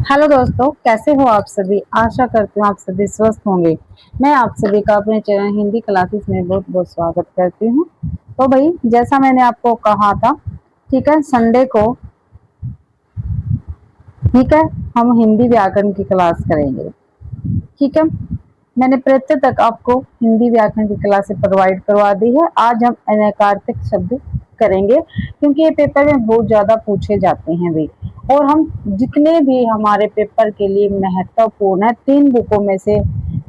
Hello दोस्तों, कैसे हो आप सभी। आशा करती हूँ आप सभी स्वस्थ होंगे। मैं आप सभी का अपने चैनल हिंदी क्लासेस में बहुत बहुत स्वागत करती हूँ। तो भाई, जैसा मैंने आपको कहा था, ठीक है, संडे को, ठीक है, हम हिंदी व्याकरण की क्लास करेंगे। ठीक है, मैंने प्रत्येक तक आपको हिंदी व्याकरण की क्लासेस प्रोवाइड करवा दी है। आज हम अनैकार्तिक शब्द करेंगे क्योंकि ये पेपर में बहुत ज्यादा पूछे जाते हैं भाई। और हम जितने भी हमारे पेपर के लिए महत्वपूर्ण है, 3 बुकों में से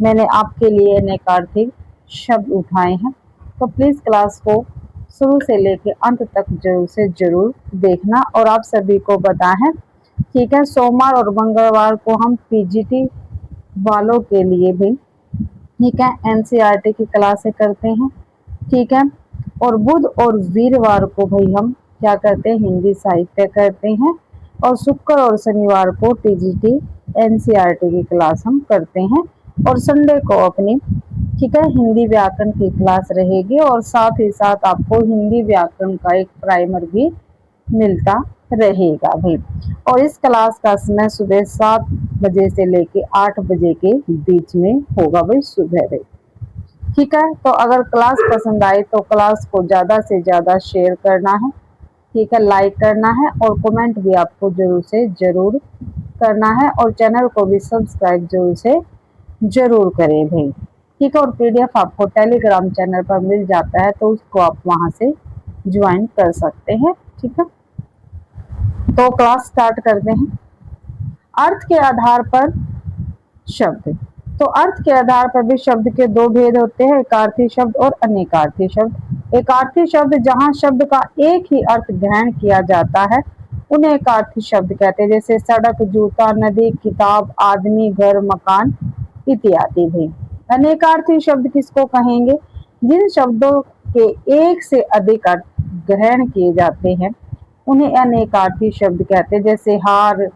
मैंने आपके लिए अनैकार्तिक शब्द उठाए हैं। तो प्लीज क्लास को शुरू से लेकर अंत तक जरूर से जरूर देखना। और आप सभी को पता है, ठीक है, सोमवार और मंगलवार को हम पीजीटी वालों के लिए भी, ठीक है, एनसीईआरटी की क्लासें करते हैं। ठीक है, और बुध और वीरवार को भाई हम क्या करते हैं, हिंदी साहित्य करते हैं। और शुक्र और शनिवार को टीजीटी एनसीईआरटी की क्लास हम करते हैं। और संडे को अपनी, ठीक है, हिंदी व्याकरण की क्लास रहेगी। और साथ ही साथ आपको हिंदी व्याकरण का एक प्राइमर भी मिलता रहेगा भाई। और इस क्लास का समय सुबह 7 बजे से लेके 8 बजे के बीच में होगा भाई, सुबह भाई। ठीक है, तो अगर क्लास पसंद आए तो क्लास को ज्यादा से ज्यादा शेयर करना है, ठीक है, लाइक करना है और कमेंट भी आपको जरूर से जरूर करना है। और चैनल को भी सब्सक्राइब जरूर से जरूर करें भाई। ठीक है, और पीडीएफ आपको टेलीग्राम चैनल पर मिल जाता है, तो उसको आप वहां से ज्वाइन कर सकते हैं। ठीक है, तो क्लास स्टार्ट करते हैं। अर्थ के आधार पर शब्द। तो अर्थ के आधार पर भी शब्द के 2 भेद होते हैं, एकार्थी शब्द और अनेकार्थी शब्द। एकार्थी शब्द जहां शब्द का एक ही अर्थ ग्रहण किया जाता है, उन्हें एकार्थी शब्द कहते हैं। जैसे सड़क, जूता, नदी, किताब, आदमी, घर, मकान इत्यादि भी। अनेकार्थी शब्द किसको कहेंगे? जिन शब्दों के एक से अधिक अर्थ ग्रहण किए जाते हैं, उन्हें अनेकार्थी शब्द कहते हैं। जैसे हार,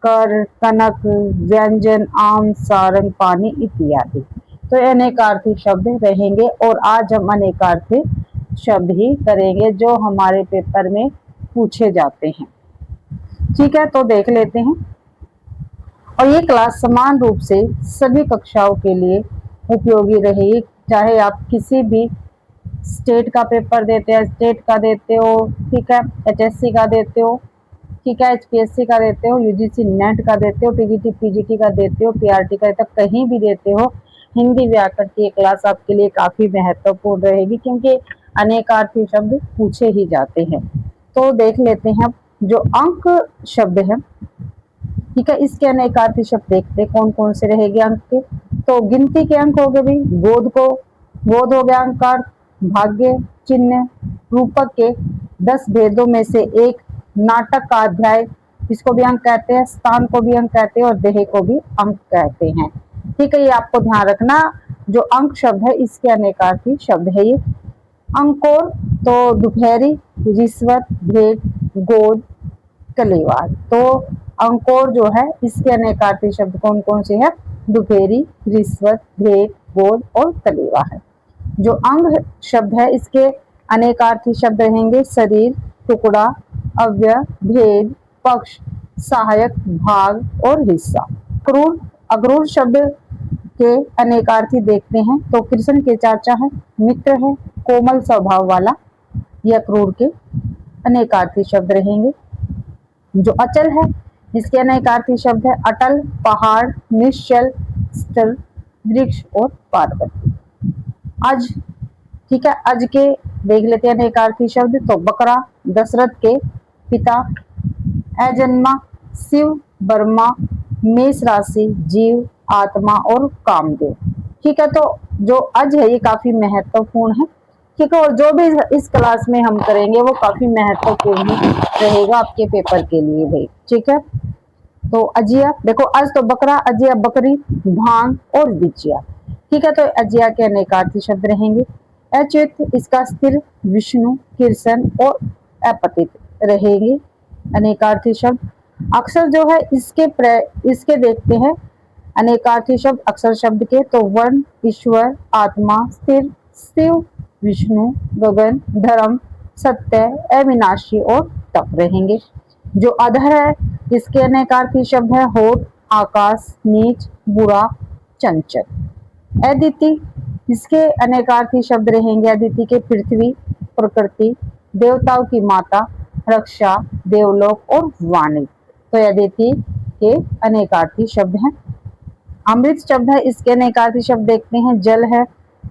कर, कनक, व्यंजन, आम, सारंग, पानी इत्यादि। तो अनेकार्थी शब्द रहेंगे। और आज हम अनेकार्थी शब्द ही करेंगे जो हमारे पेपर में पूछे जाते हैं। ठीक है, तो देख लेते हैं। और ये क्लास समान रूप से सभी कक्षाओं के लिए उपयोगी रहेगी, चाहे आप किसी भी स्टेट का पेपर देते हैं, स्टेट का देते हो, ठीक है, एचएससी का देते हो, ठीक है, एचपीएससी का देते हो, यूजीसी नेट का देते हो, टीजीटी पीजीटी का देते हो, पीआरटी का तक कहीं भी देते हो, हिंदी व्याकरण की क्लास आपके लिए काफी महत्वपूर्ण रहेगी क्योंकि अनेकार्थी शब्द पूछे ही जाते हैं। तो देख लेते हैं जो अंक शब्द है, ठीक है, इसके अनेकार्थी शब्द देखते हैं कौन कौन से रहेंगे अंक के। तो गिनती के अंक हो गए भाई, गोद हो गया अंक, भाग्य चिन्ह, रूपक के 10 भेदों में से एक, नाटक का अध्याय, इसको भी अंक कहते हैं, स्थान को भी अंक कहते हैं और देह को भी अंक कहते हैं। ठीक है, ये आपको ध्यान रखना। जो अंक शब्द है इसके अनेकार्थी शब्द है ये। अंकोर, तो दोपहरी, रिश्वत, भेंट, गोद, कलेवार। तो अंकोर जो है इसके अनेकार्थी शब्द कौन कौन से हैं? दोपहरी, रिश्वत, भेंट, गोद और कलेवा है। जो अंग शब्द है इसके अनेकार्थी शब्द रहेंगे शरीर, टुकड़ा, अवयव, भेद, पक्ष, सहायक, भाग और हिस्सा। क्रूर, अक्रूर शब्द के अनेकार्थी देखते हैं। तो कृष्ण के चाचा है, मित्र है, कोमल स्वभाव वाला, यह क्रूर के अनेकार्थी शब्द रहेंगे। जो अचल है इसके अनेकार्थी शब्द है अटल, पहाड़, निश्चल, स्थल, वृक्ष और पार्वती। अज, ठीक है, अज के देख लेते हैं अनेकार्थी शब्द। तो बकरा, दशरथ के पिता, अजन्मा, शिव, बर्मा, मेष राशि, जीव, आत्मा और कामदेव। ठीक है, तो जो अज है ये काफी महत्वपूर्ण है। ठीक है, और जो भी इस क्लास में हम करेंगे वो काफी महत्वपूर्ण रहेगा आपके पेपर के लिए भाई। ठीक है, तो अजिया देखो, अज तो बकरा, अजिया बकरी, भांग और बिचिया। ठीक है, तो अजिया के अनेकार्थी शब्द रहेंगे। अच्युत, इसका स्थिर, विष्णु, कृष्ण और अपतित रहेंगे अनेकार्थी शब्द। अक्षर जो है इसके देखते हैं अनेकार्थी शब्द अक्षर शब्द के। तो वर्ण, ईश्वर, आत्मा, स्थिर, शिव, विष्णु, गगन, धर्म, सत्य, अविनाशी और तप रहेंगे। जो अधर है इसके अनेकार्थी शब्द है होठ, आकाश, नीच, बुरा, चंचल। अदिति, इसके अनेकार्थी शब्द रहेंगे अदिति के पृथ्वी, प्रकृति, देवताओं की माता, रक्षा, देवलोक और वाणी। तो अदिति के अनेकार्थी शब्द हैं। अमृत शब्द है, इसके अनेकार्थी शब्द देखते हैं। जल है,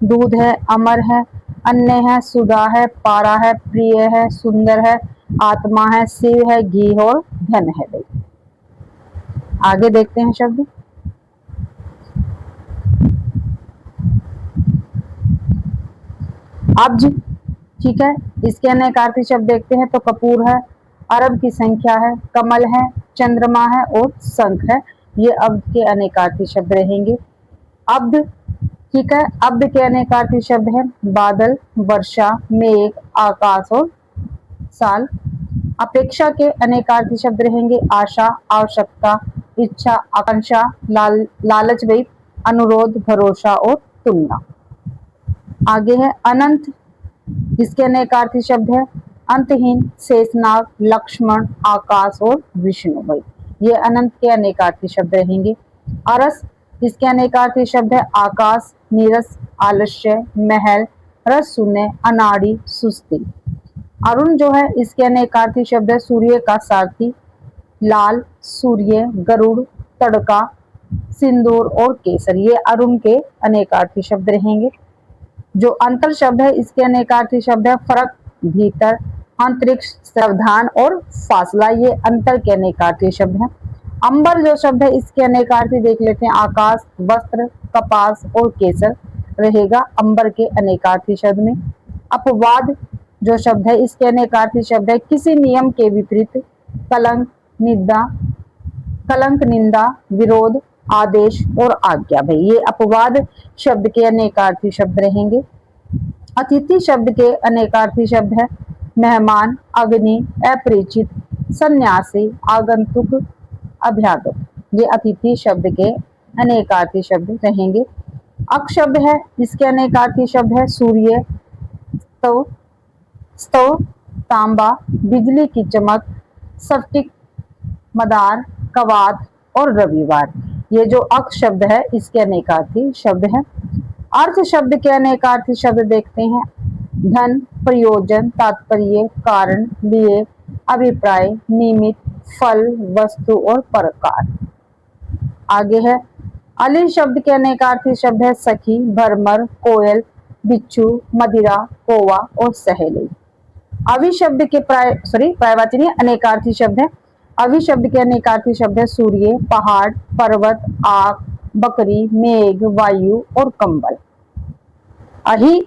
दूध है, अमर है, अन्न है, सुधा है, पारा है, प्रिय है, सुंदर है, आत्मा है, शिव है, घी और धन है। भाई आगे देखते हैं शब्द। अब्ज, ठीक है, इसके अनेकार्थी शब्द देखते हैं। तो कपूर है, अरब की संख्या है, कमल है, चंद्रमा है और शंख है। ये अब्द के अनेकार्थी शब्द रहेंगे। अब्द, ठीक है, अब्द के अनेकार्थी शब्द है बादल, वर्षा, मेघ, आकाश और साल। अपेक्षा के अनेकार्थी शब्द रहेंगे आशा, आवश्यकता, इच्छा, आकांक्षा, लालच, भाई अनुरोध, भरोसा और तुलना। आगे है अनंत, इसके अनेकार्थी शब्द है अंतहीन, शेषनाग, लक्ष्मण, आकाश और विष्णु। भाई ये अनंत के अनेकार्थी शब्द रहेंगे। अरस, इसके अनेकार्थी शब्द है आकाश, नीरस, आलस्य, महल, रस शून्य, अनाड़ी, सुस्ती। अरुण जो है इसके अनेकार्थी शब्द है सूर्य का सारथी, लाल, सूर्य, गरुड़, तड़का, सिंदूर और केसर। ये अरुण के अनेकार्थी शब्द रहेंगे। जो अंतर शब्द है इसके अनेकार्थी शब्द है फर्क, भीतर, अंतरिक्ष, सावधान और फासला। ये अंतर के अनेकार्थी शब्द हैं। अंबर जो शब्द है इसके अनेकार्थी देख लेते हैं। आकाश, वस्त्र, कपास और केसर रहेगा अंबर के अनेकार्थी शब्द में। अपवाद जो शब्द है इसके अनेकार्थी शब्द है किसी नियम के विपरीत, कलंक, निंदा, कलंक, निंदा, विरोध, आदेश और आज्ञा। भाई ये अपवाद शब्द के अनेकार्थी शब्द रहेंगे। अतिथि शब्द के अनेकार्थी शब्द है मेहमान, अग्नि, अपरिचित, सन्यासी, आगंतुक, अभ्यागत। ये अतिथि शब्द के अनेकार्थी शब्द रहेंगे। अक शब्द है इसके अनेकार्थी शब्द है सूर्य, स्तव, स्तव, तांबा, बिजली की चमक, स्फटिक, मदार, कवात और रविवार। ये जो अक शब्द है इसके अनेकार्थी शब्द है। अर्थ शब्द के अनेकार्थी शब्द देखते हैं। धन, प्रयोजन, तात्पर्य, कारण, लिए, अभिप्राय, निमित्त, फल, वस्तु और प्रकार। आगे है अली शब्द के अनेकार्थी शब्द है सखी, भरमर, कोयल, बिच्छू, मदिरा, कोवा और सहेली। अवि शब्द के प्रायवाचनीय अनेकार्थी शब्द है। अवि शब्द के अनेकार्थी शब्द है सूर्य, पहाड़, पर्वत, आग, बकरी, मेघ, वायु और कंबल। अहि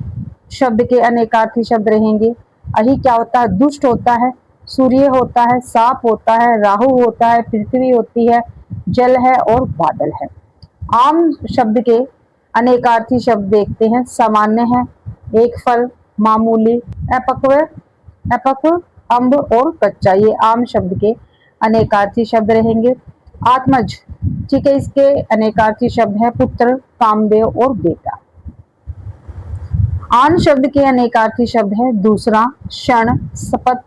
शब्द के अनेकार्थी शब्द रहेंगे। अहि क्या होता है? दुष्ट होता है, सूर्य होता है, सांप होता है, राहु होता है, पृथ्वी होती है, जल है और बादल है। आम शब्द के अनेकार्थी शब्द देखते हैं। सामान्य है, एक फल, मामूली, अपक्व, अम्ब और कच्चा। ये आम शब्द के अनेकार्थी शब्द रहेंगे। आत्मज, ठीक है, इसके अनेकार्थी शब्द है पुत्र, कामदेव और बेटा। आन शब्द के अनेकार्थी शब्द है दूसरा, क्षण, शपथ,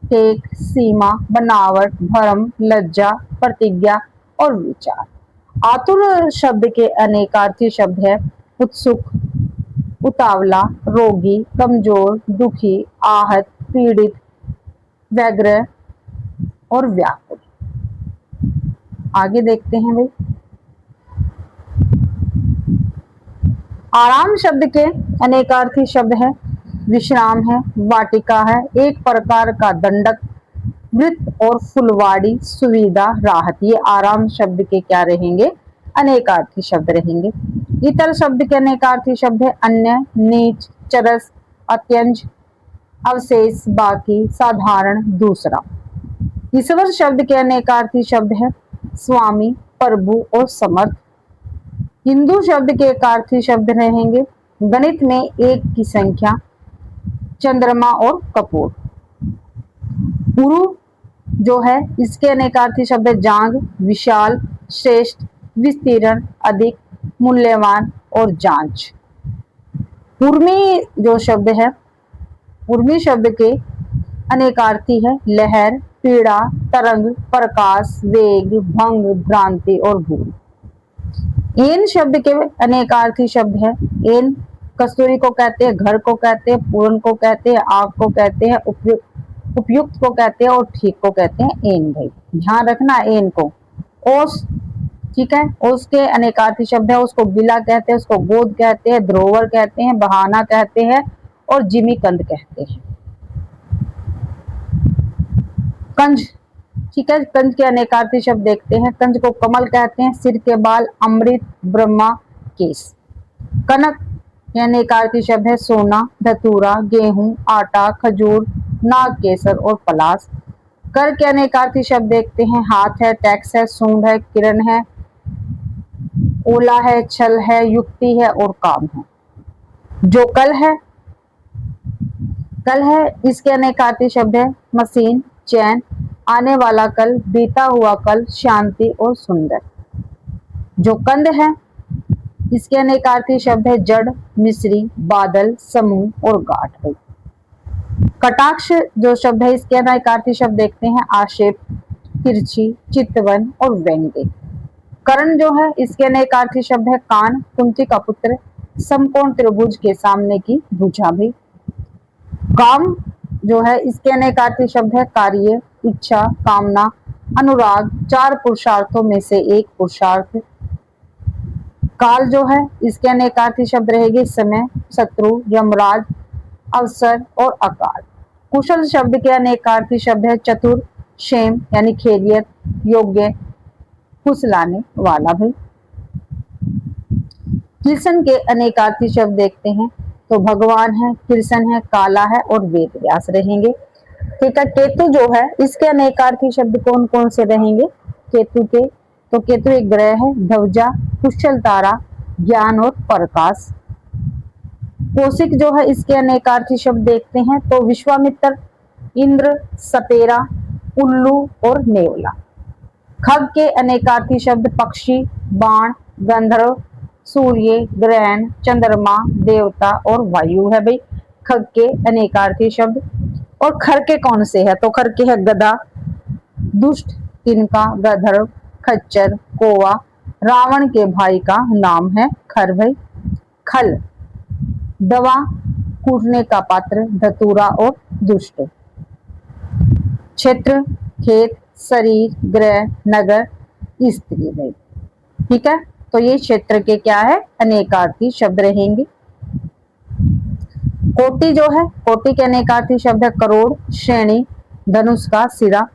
टेक, सीमा, बनावट, भरम, लज्जा, प्रतिज्ञा और विचार। आतुर शब्द के अनेकार्थी शब्द है उत्सुक, उतावला, रोगी, कमजोर, दुखी, आहत, पीड़ित, व्यग्र और व्याकुल। आगे देखते हैं भाई। आराम शब्द के अनेकार्थी शब्द है विश्राम है, वाटिका है, एक प्रकार का दंडक, वृत्त और फुलवाड़ी, सुविधा, राहत। ये आराम शब्द के क्या रहेंगे? अनेकार्थी शब्द रहेंगे। इतर शब्द के अनेकार्थी शब्द है अन्य, नीच, चरस, अत्यंज, अवशेष, बाकी, साधारण, दूसरा। ईश्वर शब्द के अनेकार्थी शब्द है स्वामी, प्रभु और समर्थ। हिंदू शब्द के एकार्थी शब्द रहेंगे गणित में एक की संख्या, चंद्रमा और कपूर। गुरु जो है इसके अनेकार्थी शब्द है जांग, विशाल, श्रेष्ठ, विस्तीर्ण, अधिक, मूल्यवान और जांच। उर्मी जो शब्द है, उर्मी शब्द के अनेकार्थी है लहर, पीड़ा, तरंग, प्रकाश, वेग, भंग, भ्रांति और भूल। एन शब्द के अनेकार्थी शब्द है। एन कस्तूरी को कहते हैं, घर को कहते हैं, पूर्ण को कहते हैं, आग को कहते हैं, उपयुक्त को कहते हैं और ठीक को कहते हैं एन। भाई ध्यान रखना एन को। ओस, ठीक है, ओस के अनेकार्थी शब्द है। उसको गिला कहते हैं, उसको गोद कहते हैं, धरोवर कहते हैं, बहाना कहते हैं और जिमी कंद कहते हैं। कंज, ठीक है, कंज के अनेकार्थी शब्द देखते हैं। कंज को कमल कहते हैं, सिर के बाल, अमृत, ब्रह्मा, केस। कनक के अनेकार्थी शब्द है सोना, धतूरा, गेहूं, आटा, खजूर, नाग केसर और पलास। कर के अनेकार्थी शब्द देखते हैं। हाथ है, टैक्स है, सूंड है, किरण है, ओला है, छल है, युक्ति है और काम है। जो कल है इसके अनेकार्थी शब्द है मशीन, चैन, आने वाला कल, बीता हुआ कल, शांति और सुंदर। जो कंद है इसके अनेकार्थी शब्द है जड़, मिश्री, बादल, समूह और गांठ। कटाक्ष जो शब्द है इसके अनेकार्थी शब्द देखते हैं आक्षेप, तिरछी, चितवन और व्यंग्य। कर्ण जो है इसके अनेकार्थी शब्द है कान, कुंती का पुत्र, समकोण त्रिभुज के सामने की भुजा भी। काम जो है इसके अनेकार्थी शब्द है कार्य, इच्छा, कामना, अनुराग, चार पुरुषार्थों में से एक पुरुषार्थ। काल जो है इसके अनेकार्थी शब्द रहेंगे समय, शत्रु, यमराज, अवसर और अकाल। कुशल शब्द के अनेकार्थी शब्द है चतुर, क्षेम यानी खैरियत, योग्य, फुसलाने वाला। भी कृष्ण के अनेकार्थी शब्द देखते हैं तो भगवान है, कृष्ण है, काला है और वेद व्यास रहेंगे। ठीक है, केतु जो है इसके अनेकार्थी शब्द कौन कौन से रहेंगे केतु के? तो केतु एक ग्रह है, ध्वजा, कुशल तारा, ज्ञान और प्रकाश। कौशिक जो है इसके अनेकार्थी शब्द देखते हैं तो विश्वामित्र, इंद्र, सपेरा, उल्लू और नेवला। खग के अनेकार्थी शब्द पक्षी, बाण, गंधर्व, सूर्य, ग्रहण, चंद्रमा, देवता और वायु है। भाई खग के अनेकार्थी शब्द। और खर के कौन से है? तो खर के है गधा, दुष्ट, तिनका, गधर्व, खच्चर, कोवा, रावण के भाई का नाम है खर। भाई खल, दवा, कूटने का पात्र, धतूरा और दुष्ट। क्षेत्र, खेत, शरीर, ग्रह, नगर, स्त्री। भाई ठीक है, तो ये क्षेत्र के क्या है अनेकार्थी शब्द रहेंगे। कोटि जो है, कोटि के अनेकार्थी शब्द है करोड़, श्रेणी, धनुष का सिरा।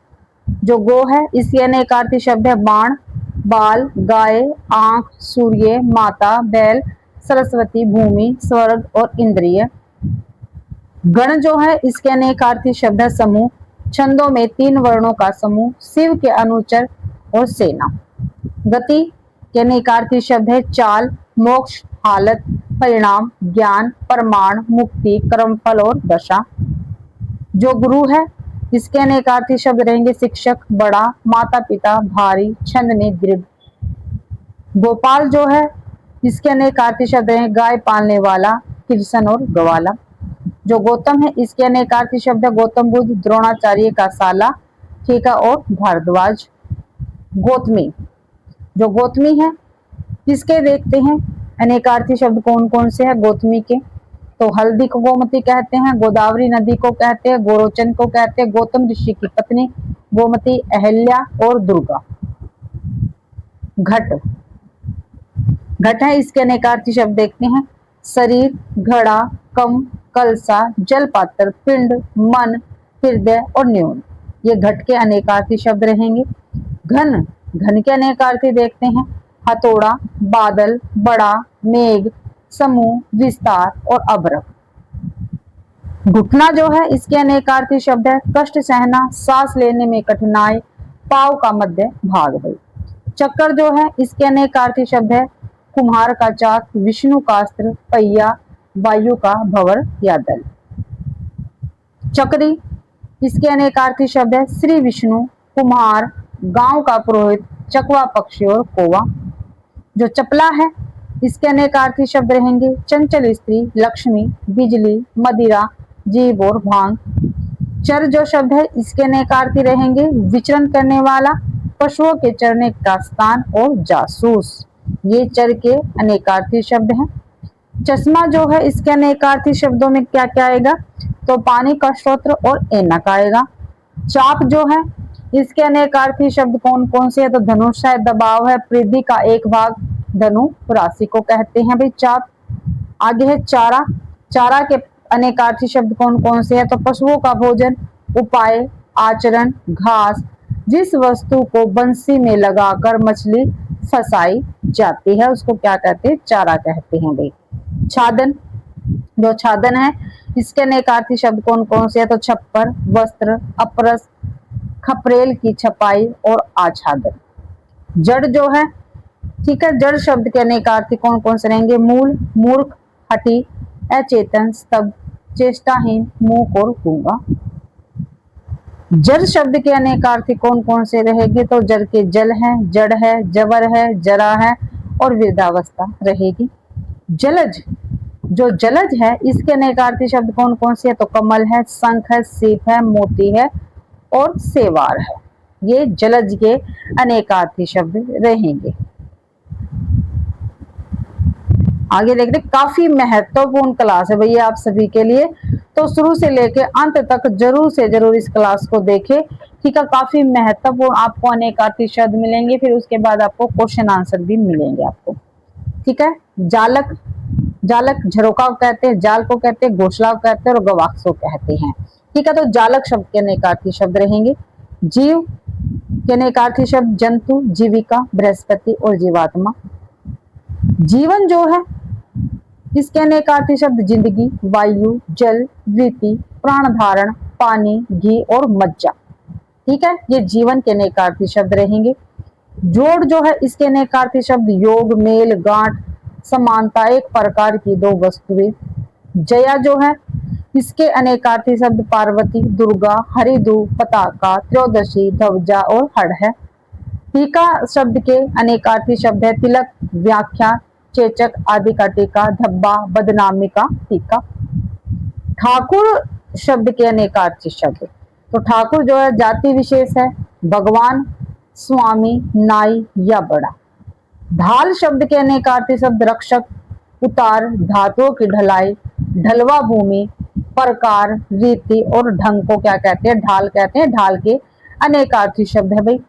जो गो है इसके अनेकार्थी शब्द है बाण, बाल, गाय, आंख, सूर्य, माता, बैल, सरस्वती, भूमि, स्वर्ग और इंद्रिय। गण जो है इसके अनेकार्थी शब्द है समूह, छंदों में 3 वर्णों का समूह, शिव के अनुचर और सेना। गति के अनेकार्थी शब्द है चाल, मोक्ष, हालत, परिणाम, ज्ञान, प्रमाण, मुक्ति, कर्मफल और दशा। जो गुरु है इसके अनेकार्थी शब्द रहेंगे शिक्षक, बड़ा, माता पिता, भारी, छंद में दृढ़। गोपाल जो है इसके अनेकार्थी शब्द रहेंगे गाय पालने वाला, कृष्ण और ग्वाला। जो गौतम है इसके अनेकार्थी शब्द है गौतम बुद्ध, द्रोणाचार्य का साला, ठीक है, और भारद्वाज। गौतमी, जो गौतमी है इसके देखते हैं अनेकार्थी शब्द कौन कौन से है गौतमी के। तो हल्दी को गोमती कहते हैं, गोदावरी नदी को कहते हैं, गोरोचन को कहते हैं, गौतम ऋषि की पत्नी गोमती, अहल्या और दुर्गा। घट, घट है इसके अनेकार्थी शब्द देखते हैं शरीर, घड़ा, कम, कलसा, जलपात्र, पिंड, मन, हृदय और न्यून। ये घट के अनेकार्थी शब्द रहेंगे। घन, घन के अनेकार्थी देखते हैं हथौड़ा, बादल, बड़ा, मेघ, समूह, विस्तार और अभ्रक। घुटना जो है इसके अनेकार्थी शब्द है कष्ट सहना, सांस लेने में कठिनाई, पाव का मध्य भाग। भाई चक्कर जो है इसके अनेकार्थी शब्द है कुम्हार का चाक, विष्णु का अस्त्र, पहिया, वायु का भंवर या दल। चक्री, इसके अनेकार्थी शब्द है श्री विष्णु, कुम्हार, गांव का पुरोहित, चकवा पक्षी और कोवा। जो चपला है इसके अनेकार्थी शब्द रहेंगे चंचल स्त्री, लक्ष्मी, बिजली, मदिरा, जीव और भांग। चर जो शब्द है इसके अनेकार्थी रहेंगे विचरण करने वाला, पशुओं के चरने का स्थान और जासूस, ये चर के अनेकार्थी शब्द हैं। चश्मा जो है इसके अनेकार्थी शब्दों में क्या क्या आएगा, तो पानी का स्रोत और ऐनक आएगा। चाप जो है इसके अनेकार्थी शब्द कौन कौन से है, तो धनुष है, दबाव है, पृथ्वी का एक भाग, धनु राशि को कहते हैं भाई चाप। आगे है चारा, चारा के अनेकार्थी शब्द कौन कौन से है, तो पशुओं का भोजन, उपाय, आचरण, घास, जिस वस्तु को बंसी में लगाकर मछली फंसाई जाती है उसको क्या कहते हैं, चारा कहते हैं भाई। छादन, जो छादन है इसके अनेकार्थी शब्द कौन कौन से है, तो छप्पर, वस्त्र, अपरस, खपरेल की छपाई और आच्छादन। जड़ जो है, ठीक है, जड़ शब्द के अनेकार्थी कौन कौन से रहेंगे, मूल, मूर्ख, हठी, अचेतन, स्तब्ध, चेष्टाहीन, मूक और गूंगा। जड़ शब्द के अनेकार्थी कौन कौन से रहेंगे, तो जड़ के जल है, जड़ है, जबर है, जरा है और वृद्धावस्था रहेगी। जलज, जो जलज है इसके अनेकार्थी शब्द कौन कौन से है, तो कमल है, शंख है, सीप है, मोती है और सेवार है, ये जलज के अनेकार्थी शब्द रहेंगे। आगे देखते, काफी महत्वपूर्ण क्लास है भैया आप सभी के लिए, तो शुरू से लेके अंत तक जरूर से जरूर इस क्लास को देखें, ठीक है। काफी महत्वपूर्ण आपको अनेकार्थी शब्द मिलेंगे, फिर उसके बाद आपको क्वेश्चन आंसर भी मिलेंगे आपको, ठीक है। जालक, जालक झरोका को कहते हैं, जाल को कहते हैं, घोसला को कहते हैं और गवाक्ष को कहते हैं, ठीक है। तो जालक शब्द के अनेकार्थी शब्द रहेंगे। जीव के अनेकार्थी शब्द जंतु, जीविका, बृहस्पति और जीवात्मा। जीवन जो है इसके अनेकार्थी शब्द जिंदगी, वायु, जल, वृत्ति, प्राण धारण, पानी, घी और मज्जा, ठीक है, ये जीवन के अनेकार्थी शब्द रहेंगे। जोड़ जो है इसके अनेकार्थी शब्द योग, मेल, गांठ, समानता, एक प्रकार की दो वस्तुएं। जया जो है इसके अनेकार्थी शब्द पार्वती, दुर्गा, हरिदू, पताका, त्रयोदशी, ध्वजा और हड़ है। टीका शब्द के अनेकार्थी शब्द है तिलक, व्याख्या, चेचक आदि का टीका, धब्बा, बदनामी का टीका। ठाकुर शब्द के अनेकार्थी शब्द, तो ठाकुर जो है जाति विशेष है, भगवान, स्वामी, नाई या बड़ा। ढाल शब्द के अनेकार्थी शब्द रक्षक, उतार, धातुओं की ढलाई, ढलवा भूमि, प्रकार, रीति और ढंग को क्या कहते हैं, ढाल कहते हैं। ढाल के अनेकार्थी शब्द है भाई।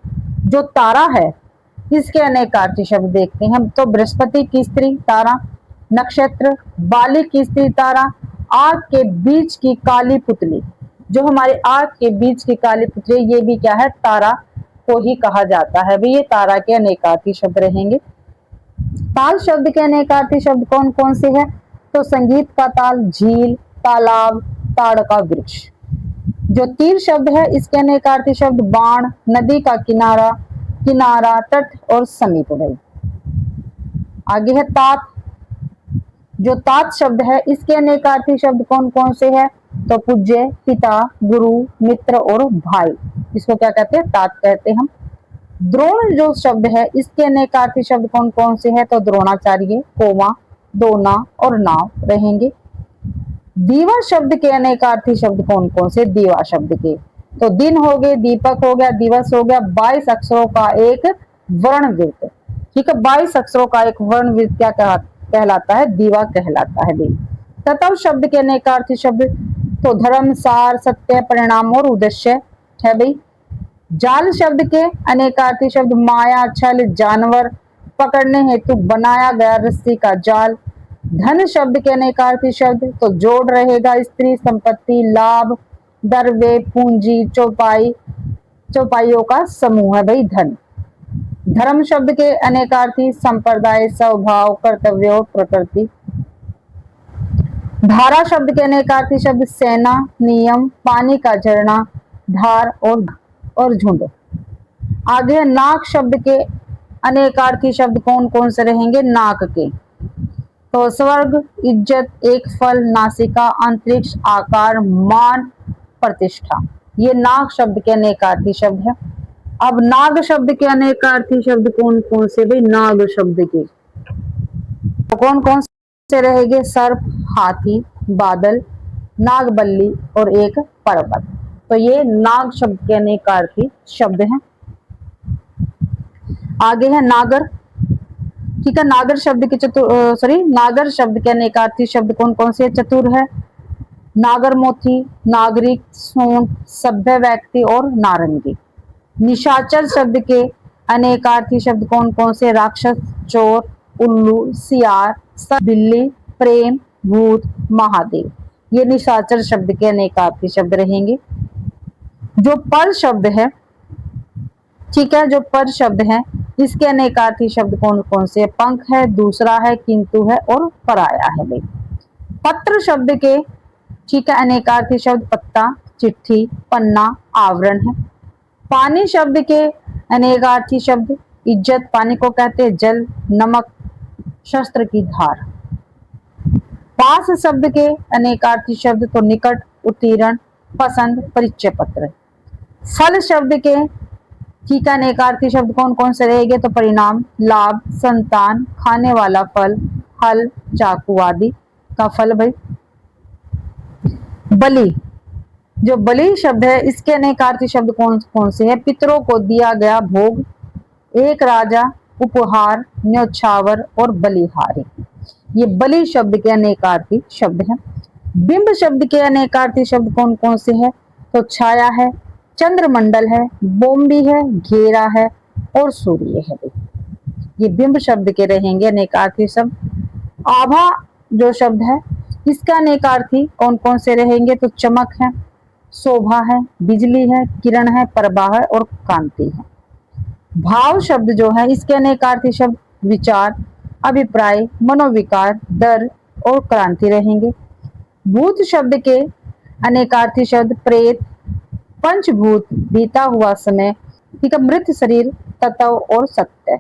जो तारा है इसके अनेकार्थी शब्द देखते हैं हम, तो बृहस्पति की स्त्री तारा, नक्षत्र, बाली की स्त्री तारा, आग के बीच की काली पुतली, जो हमारे आग के बीच की काली पुतली ये भी क्या है, तारा को ही कहा जाता है भाई, ये तारा के अनेकार्थी शब्द रहेंगे। ताल शब्द के अनेकार्थी शब्द कौन कौन से है, तो संगीत का ताल, झील, तालाब, ताड़ का वृक्ष। जो तीर शब्द है इसके अनेकार्थी शब्द बाण, नदी का किनारा, किनारा, तट और समीप भाई। आगे है तात, जो तात शब्द है इसके अनेकार्थी शब्द कौन कौन से है, तो पूज्य, पिता, गुरु, मित्र और भाई, इसको क्या कहते हैं, तात कहते हैं हम। द्रोण जो शब्द है इसके अनेकार्थी शब्द कौन कौन से है, तो द्रोणाचार्य, कोमा, दोना और नाव रहेंगे। दीवा शब्द के अनेकार्थी शब्द कौन कौन से, दीवा शब्द के, तो दिन हो गए, दीपक हो गया, दिवस हो गया, 22 अक्षरों का एक वर्णवृत्त, ठीक है, 22 अक्षरों का एक वर्णवृत्त क्या कहलाता है, दीवा कहलाता है। तत्व शब्द के अनेकार्थी शब्द, तो धर्म, सार, सत्य, परिणाम और उद्देश्य है भाई। जाल शब्द के अनेकार्थी शब्द माया, छल, जानवर, पकड़ने हेतु बनाया गया रस्सी का जाल। धन शब्द के अनेकार्थी शब्द, तो जोड़ रहेगा, स्त्री, संपत्ति, लाभ, दरवे, पूंजी, चौपाई, चौपाइयों का समूह है भाई धन। धर्म शब्द के अनेकार्थी संप्रदाय, स्वभाव, कर्तव्य और प्रकृति। धारा शब्द के अनेकार्थी शब्द सेना, नियम, पानी का झरना, धार और झुंड। आगे नाक शब्द के अनेकार्थी शब्द कौन कौन से रहेंगे, नाक के, तो स्वर्ग, इज्जत, एक फल, नासिका, अंतरिक्ष, आकार, मान, प्रतिष्ठा, ये नाग शब्द के अनेकार्थी शब्द है। अब नाग शब्द के अनेकार्थी शब्द कौन कौन से भाई, नाग शब्द के तो कौन कौन से रहेंगे, सर्प, हाथी, बादल, नागबल्ली और एक पर्वत। तो ये नाग शब्द के अनेकार्थी शब्द हैं। आगे है नागर। ठीक है, नागर शब्द के नागर शब्द के अनेकार्थी शब्द कौन कौन से? चतुर है, नागर मोती, नागरिक, सोंठ, सभ्य व्यक्ति और नारंगी। निशाचर शब्द के अनेकार्थी शब्द कौन कौन से? राक्षस, चोर, उल्लू, सियार, बिल्ली, प्रेम, भूत, महादेव। ये निशाचर शब्द के अनेकार्थी शब्द रहेंगे। जो पर शब्द है, ठीक है, जो पर शब्द है इसके अनेकार्थी शब्द कौन कौन से? पंख है, दूसरा है, किंतु है और पराया है भाई। पत्र शब्द के, ठीक है, अनेकार्थी शब्द पत्ता, चिट्ठी, पन्ना, आवरण है। पानी शब्द के अनेकार्थी शब्द इज्जत, पानी को कहते हैं जल, नमक, शस्त्र की धार। पास शब्द के अनेकार्थी शब्द तो निकट, उत्तीर्ण, पसंद, परिचय पत्र। फल शब्द के, ठीक है, अनेकार्थी शब्द कौन कौन से रहेंगे? तो परिणाम, लाभ, संतान, खाने वाला फल, हल, चाकू आदि का फल भाई। बलि, जो बलि शब्द है इसके अनेकार्थी शब्द कौन कौन से हैं? पितरों को दिया गया भोग, एक राजा, उपहार, न्यौछावर और बलिहारी। ये बलि शब्द के अनेकार्थी शब्द हैं। बिंब शब्द के अनेकार्थी शब्द कौन कौन से हैं? तो छाया है, चंद्रमंडल है, बोम्बी है, घेरा है और सूर्य है। ये बिंब शब्द के रहेंगे अनेकार्थी शब्द। आभा जो शब्द है इसका अनेकार्थी कौन कौन से रहेंगे? तो चमक है, शोभा है, बिजली है, किरण है, प्रभा है और कांति है। भाव शब्द जो है इसके अनेकार्थी शब्द विचार, अभिप्राय, मनोविकार, डर और क्रांति रहेंगे। भूत शब्द के अनेकार्थी शब्द प्रेत, पंचभूत, बीता हुआ समय, ठीक है, मृत शरीर, तत्व और सत्य।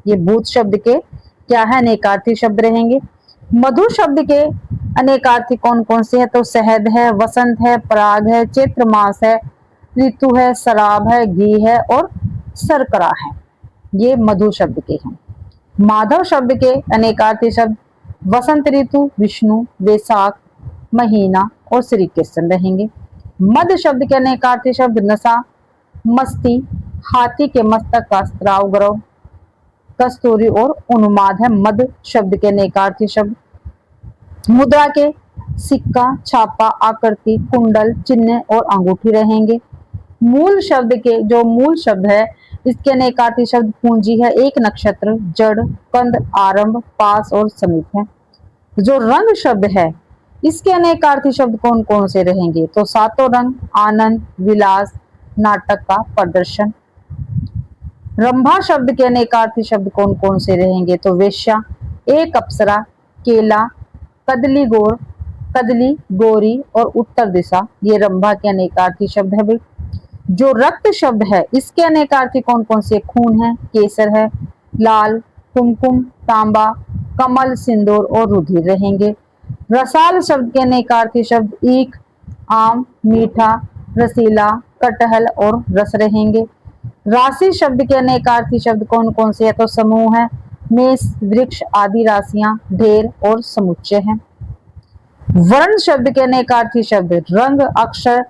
ये भूत शब्द के क्या है? अनेकार्थी शब्द रहेंगे। मधु शब्द के अनेकार्थी कौन कौन से हैं? तो शहद है, वसंत है, पराग है, चैत्र मास है, ऋतु है, शराब है, घी है और शर्करा है। ये मधु शब्द के हैं। माधव शब्द के अनेकार्थी शब्द वसंत ऋतु, विष्णु, वैशाख महीना और श्री कृष्ण रहेंगे। मद शब्द के अनेकार्थी शब्द नशा, मस्ती, हाथी के मस्तक का स्त्राव ग्रह, कस्तूरी और उन्माद है। मद शब्द के अनेकार्थी शब्द मुद्रा के सिक्का, छापा, आकृति, कुंडल, चिन्ह और अंगूठी रहेंगे। मूल शब्द के, जो मूल शब्द है इसके अनेकार्थी शब्द पूंजी है, एक नक्षत्र, जड़, कंद, आरंभ, पास और समीप है। जो रंग शब्द है इसके अनेकार्थी शब्द कौन कौन से रहेंगे? तो सातों रंग, आनंद, विलास, नाटक का प्रदर्शन। रंभा शब्द के अनेकार्थी शब्द कौन कौन से रहेंगे? तो वेश्या, एक अप्सरा, केला, कदली गोर, कदली, गोरी और उत्तर दिशा। ये रंभा के अनेकार्थी शब्द है भाई। जो रक्त शब्द है इसके अनेकार्थी कौन कौन से? खून है, केसर है, लाल, कुमकुम, तांबा, कमल, सिंदूर और रुधिर रहेंगे। रसाल शब्द के अनेकार्थी शब्द ईख, आम, मीठा, रसीला, कटहल और रस रहेंगे। राशि शब्द के अनेकार्थी शब्द कौन कौन से है? तो समूह है, मेष, वृक्ष आदि राशियां, ढेर और समुच्चय हैं। वर्ण शब्द के अनेकार्थी शब्द रंग, अक्षर,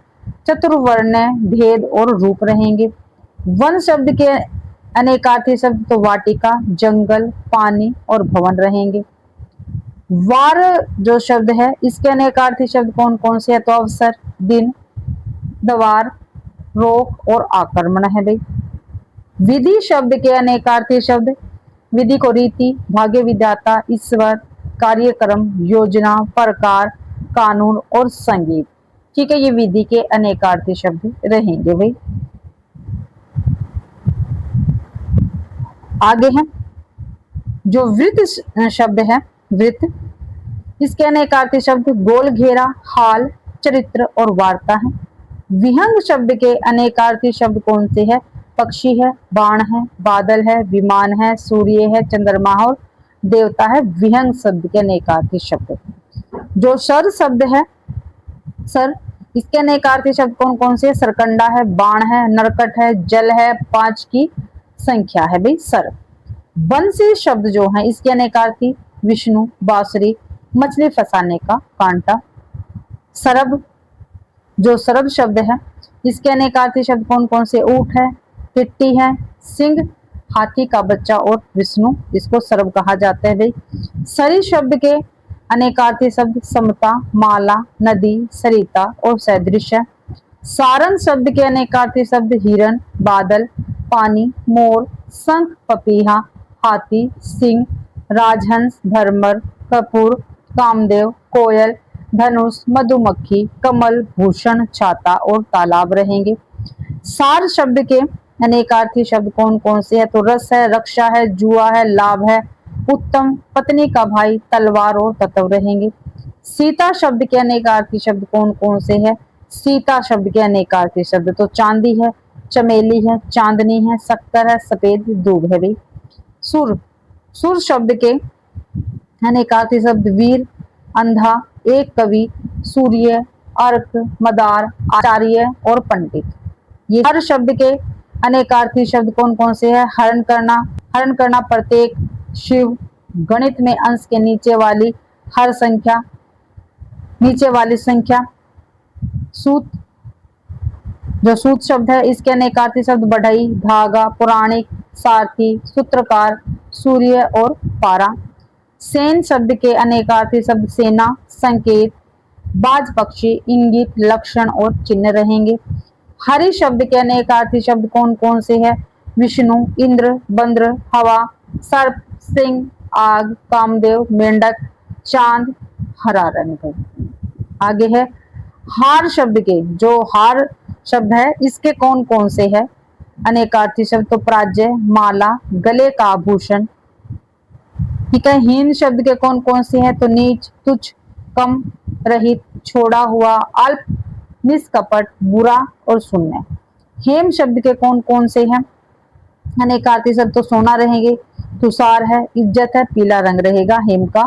चतुर्वर्ण, भेद और रूप रहेंगे। वन शब्द के अनेकार्थी शब्द तो वाटिका, जंगल, पानी और भवन रहेंगे। वार जो शब्द है इसके अनेकार्थी शब्द कौन कौन से है? तो अवसर, दिन, द्वार, रोक और आक्रमण है भाई। विधि शब्द के अनेकार्थी शब्द विधि को रीति, भाग्य विधाता, ईश्वर, कार्यक्रम, योजना, प्रकार, कानून और संगीत। ठीक है, ये विधि के अनेकार्थी शब्द रहेंगे भाई। आगे है जो वृत्त शब्द है, वृत्त, इसके अनेकार्थी शब्द गोल, घेरा, हाल, चरित्र और वार्ता है। विहंग शब्द के अनेकार्थी शब्द कौन से है? पक्षी है, बाण है, बादल है, विमान है, सूर्य है, चंद्रमा और देवता है। विहंग शब्द के अनेकार्थी शब्द। जो सर शब्द है, सर, इसके अनेकार्थी शब्द कौन कौन से? सरकंडा है, बाण है, नरकट है, जल है, 5 की संख्या है भाई सर। बंसी शब्द जो है इसके अनेकार्थी विष्णु, बांसुरी, मछली फंसाने का कांटा। सरब, जो सरब शब्द है इसके अनेकार्थी शब्द कौन कौन से? ऊंट है, टिट्टी है, सिंह, हाथी का बच्चा और विष्णु, इसको सर्व कहा जाता है भाई। सरी शब्द के अनेकार्थी शब्द समता, माला, नदी, सरिता और सदृश है। सारन शब्द के अनेकार्थी शब्द हिरण, बादल, पानी, मोर, शंख, पपीहा, हाथी, सिंह, राजहंस, भरमर, कपूर, कामदेव, कोयल, धनुष, मधुमक्खी, कमल, भूषण, छाता और तालाब रहेंगे। सार शब्द के अनेकार्थी शब्द कौन कौन से है? तो रस है, रक्षा है, जुआ है, लाभ है, उत्तम, पत्नी का भाई, तलवार और तत्व रहेंगे। सीता शब्द के अनेकार्थी शब्द कौन कौन से है? सीता शब्द के अनेकार्थी शब्द तो चांदी है, चमेली है, चांदनी है, शक्कर है, सफेद दूब है भाई। सुर, सुर शब्द के अनेकार्थी शब्द वीर, अंधा, एक कवि, सूर्य, अर्क, मदार, आचार्य और पंडित। ये हर शब्द के अनेकार्थी शब्द कौन कौन से है? हरण करना, हरण करना, प्रत्येक, शिव, गणित में अंश के नीचे वाली हर संख्या, नीचे वाली संख्या, सूत, जो सूत शब्द है इसके अनेकार्थी शब्द बढ़ई, धागा, पौराणिक, सारथी, सूत्रकार, सूर्य और पारा। सेन शब्द के अनेकार्थी शब्द सेना, संकेत, बाज पक्षी, इंगित, लक्षण और चिन्ह रहेंगे। हरि शब्द के अनेकार्थी शब्द कौन कौन से है? विष्णु, इंद्र, बंद्र, हवा, सर्प, सिंह, आग, कामदेव, मेंढक, चांद, हरा रंग। आगे है हार शब्द के, जो हार शब्द है इसके कौन कौन से है अनेकार्थी शब्द? तो प्राज्य, माला, गले का आभूषण। ठीक है। हीन शब्द के कौन कौन से हैं? तो नीच, तुच्छ, कम, रहित, छोड़ा हुआ, अल्प, निष्कपट, बुरा और शून्य। हेम शब्द के कौन कौन से हैं अनेकार्थी शब्द? तो सोना रहेंगे, तुषार है, इज्जत है, पीला रंग रहेगा हेम का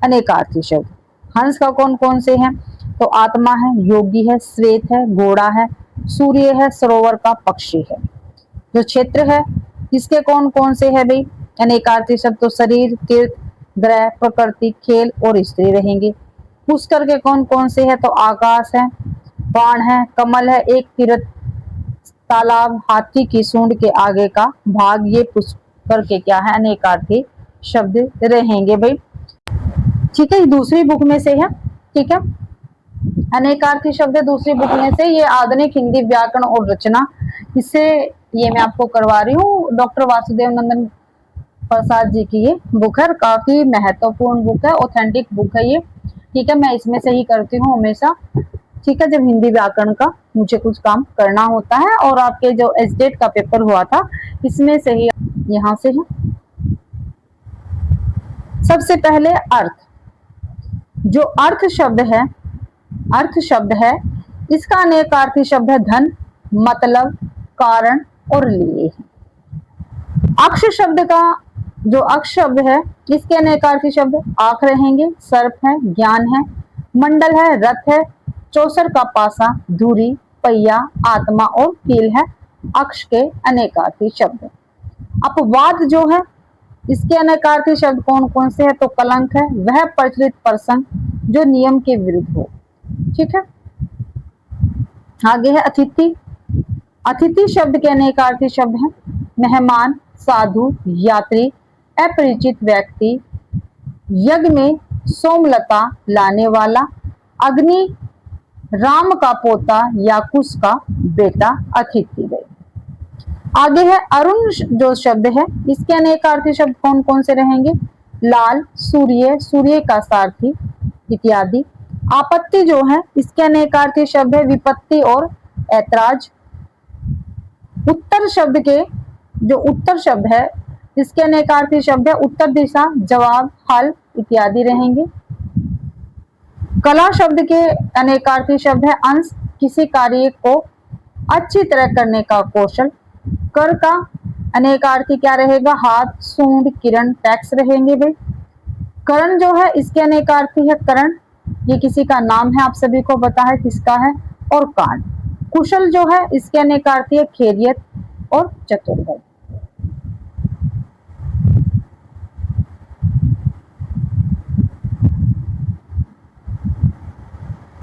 अनेकार्थी शब्द। हंस का कौन कौन से हैं? तो आत्मा है, योगी है, श्वेत है, घोड़ा है, सूर्य है, सरोवर का पक्षी है। जो क्षेत्र है इसके कौन कौन से है भाई अनेकार्थी शब्द? तो शरीर, तीर्थ, ग्रह, प्रकृति, खेल और स्त्री रहेंगे। पुष्कर के कौन कौन से है? तो आकाश है, बाण है, कमल है, एक तीर्थ, तालाब, हाथी की सूंड के आगे का भाग, ये पुष्कर के क्या है अनेकार्थी शब्द रहेंगे भाई। ठीक है, दूसरी बुक में से है। ठीक है, अनेकार्थी शब्द दूसरी बुक में से, ये आधुनिक हिंदी व्याकरण और रचना, इससे ये मैं आपको करवा रही हूँ। डॉक्टर वासुदेव नंदन प्रसाद जी की ये बुक है, काफी महत्वपूर्ण बुक है, ऑथेंटिक बुक है ये। ठीक है, मैं इसमें से ही करती हूँ हमेशा। ठीक है, जब हिंदी व्याकरण का मुझे कुछ काम करना होता है, और आपके जो एसडेट का पेपर हुआ था इसमें से ही, यहाँ से है। सबसे पहले अर्थ, जो अर्थ शब्द है इसका अनेकार्थी शब्द है धन, मतलब, कारण और लिए। अक्ष शब्द का, जो अक्ष शब्द है इसके अनेकार्थी शब्द आंख रहेंगे, सर्प है, ज्ञान है, मंडल है, रथ है, चौसर का पासा, धुरी, पहिया, आत्मा और कील है अक्ष के अनेकार्थी शब्द। अपवाद जो है इसके अनेकार्थी शब्द कौन कौन से है? तो कलंक है, वह प्रचलित प्रसंग जो नियम के विरुद्ध हो। ठीक है, आगे है अतिथि। अतिथि शब्द के अनेकार्थी शब्द हैं मेहमान, साधु, यात्री, अपरिचित व्यक्ति, यज्ञ में सोमलता लाने वाला, अग्नि, राम का पोता या कुश का बेटा अतिथि गए। आगे है अरुण, जो शब्द है इसके अनेकार्थी शब्द कौन कौन से रहेंगे? लाल, सूर्य, सूर्य का सारथी इत्यादि। आपत्ति जो है इसके अनेकार्थी शब्द है विपत्ति और ऐतराज। उत्तर शब्द के, जो उत्तर शब्द है इसके अनेकार्थी शब्द है उत्तर दिशा, जवाब, हल इत्यादि रहेंगे। कला शब्द के अनेकार्थी शब्द है अंश, किसी कार्य को अच्छी तरह करने का कौशल। कर का अनेकार्थी क्या रहेगा? हाथ, सूंड, किरण, टैक्स रहेंगे भाई। करण जो है इसके अनेकार्थी है करण, ये किसी का नाम है, आप सभी को पता है किसका है, और कांड। कुशल जो है इसके अनेकार्थी है खैरियत और चतुर है।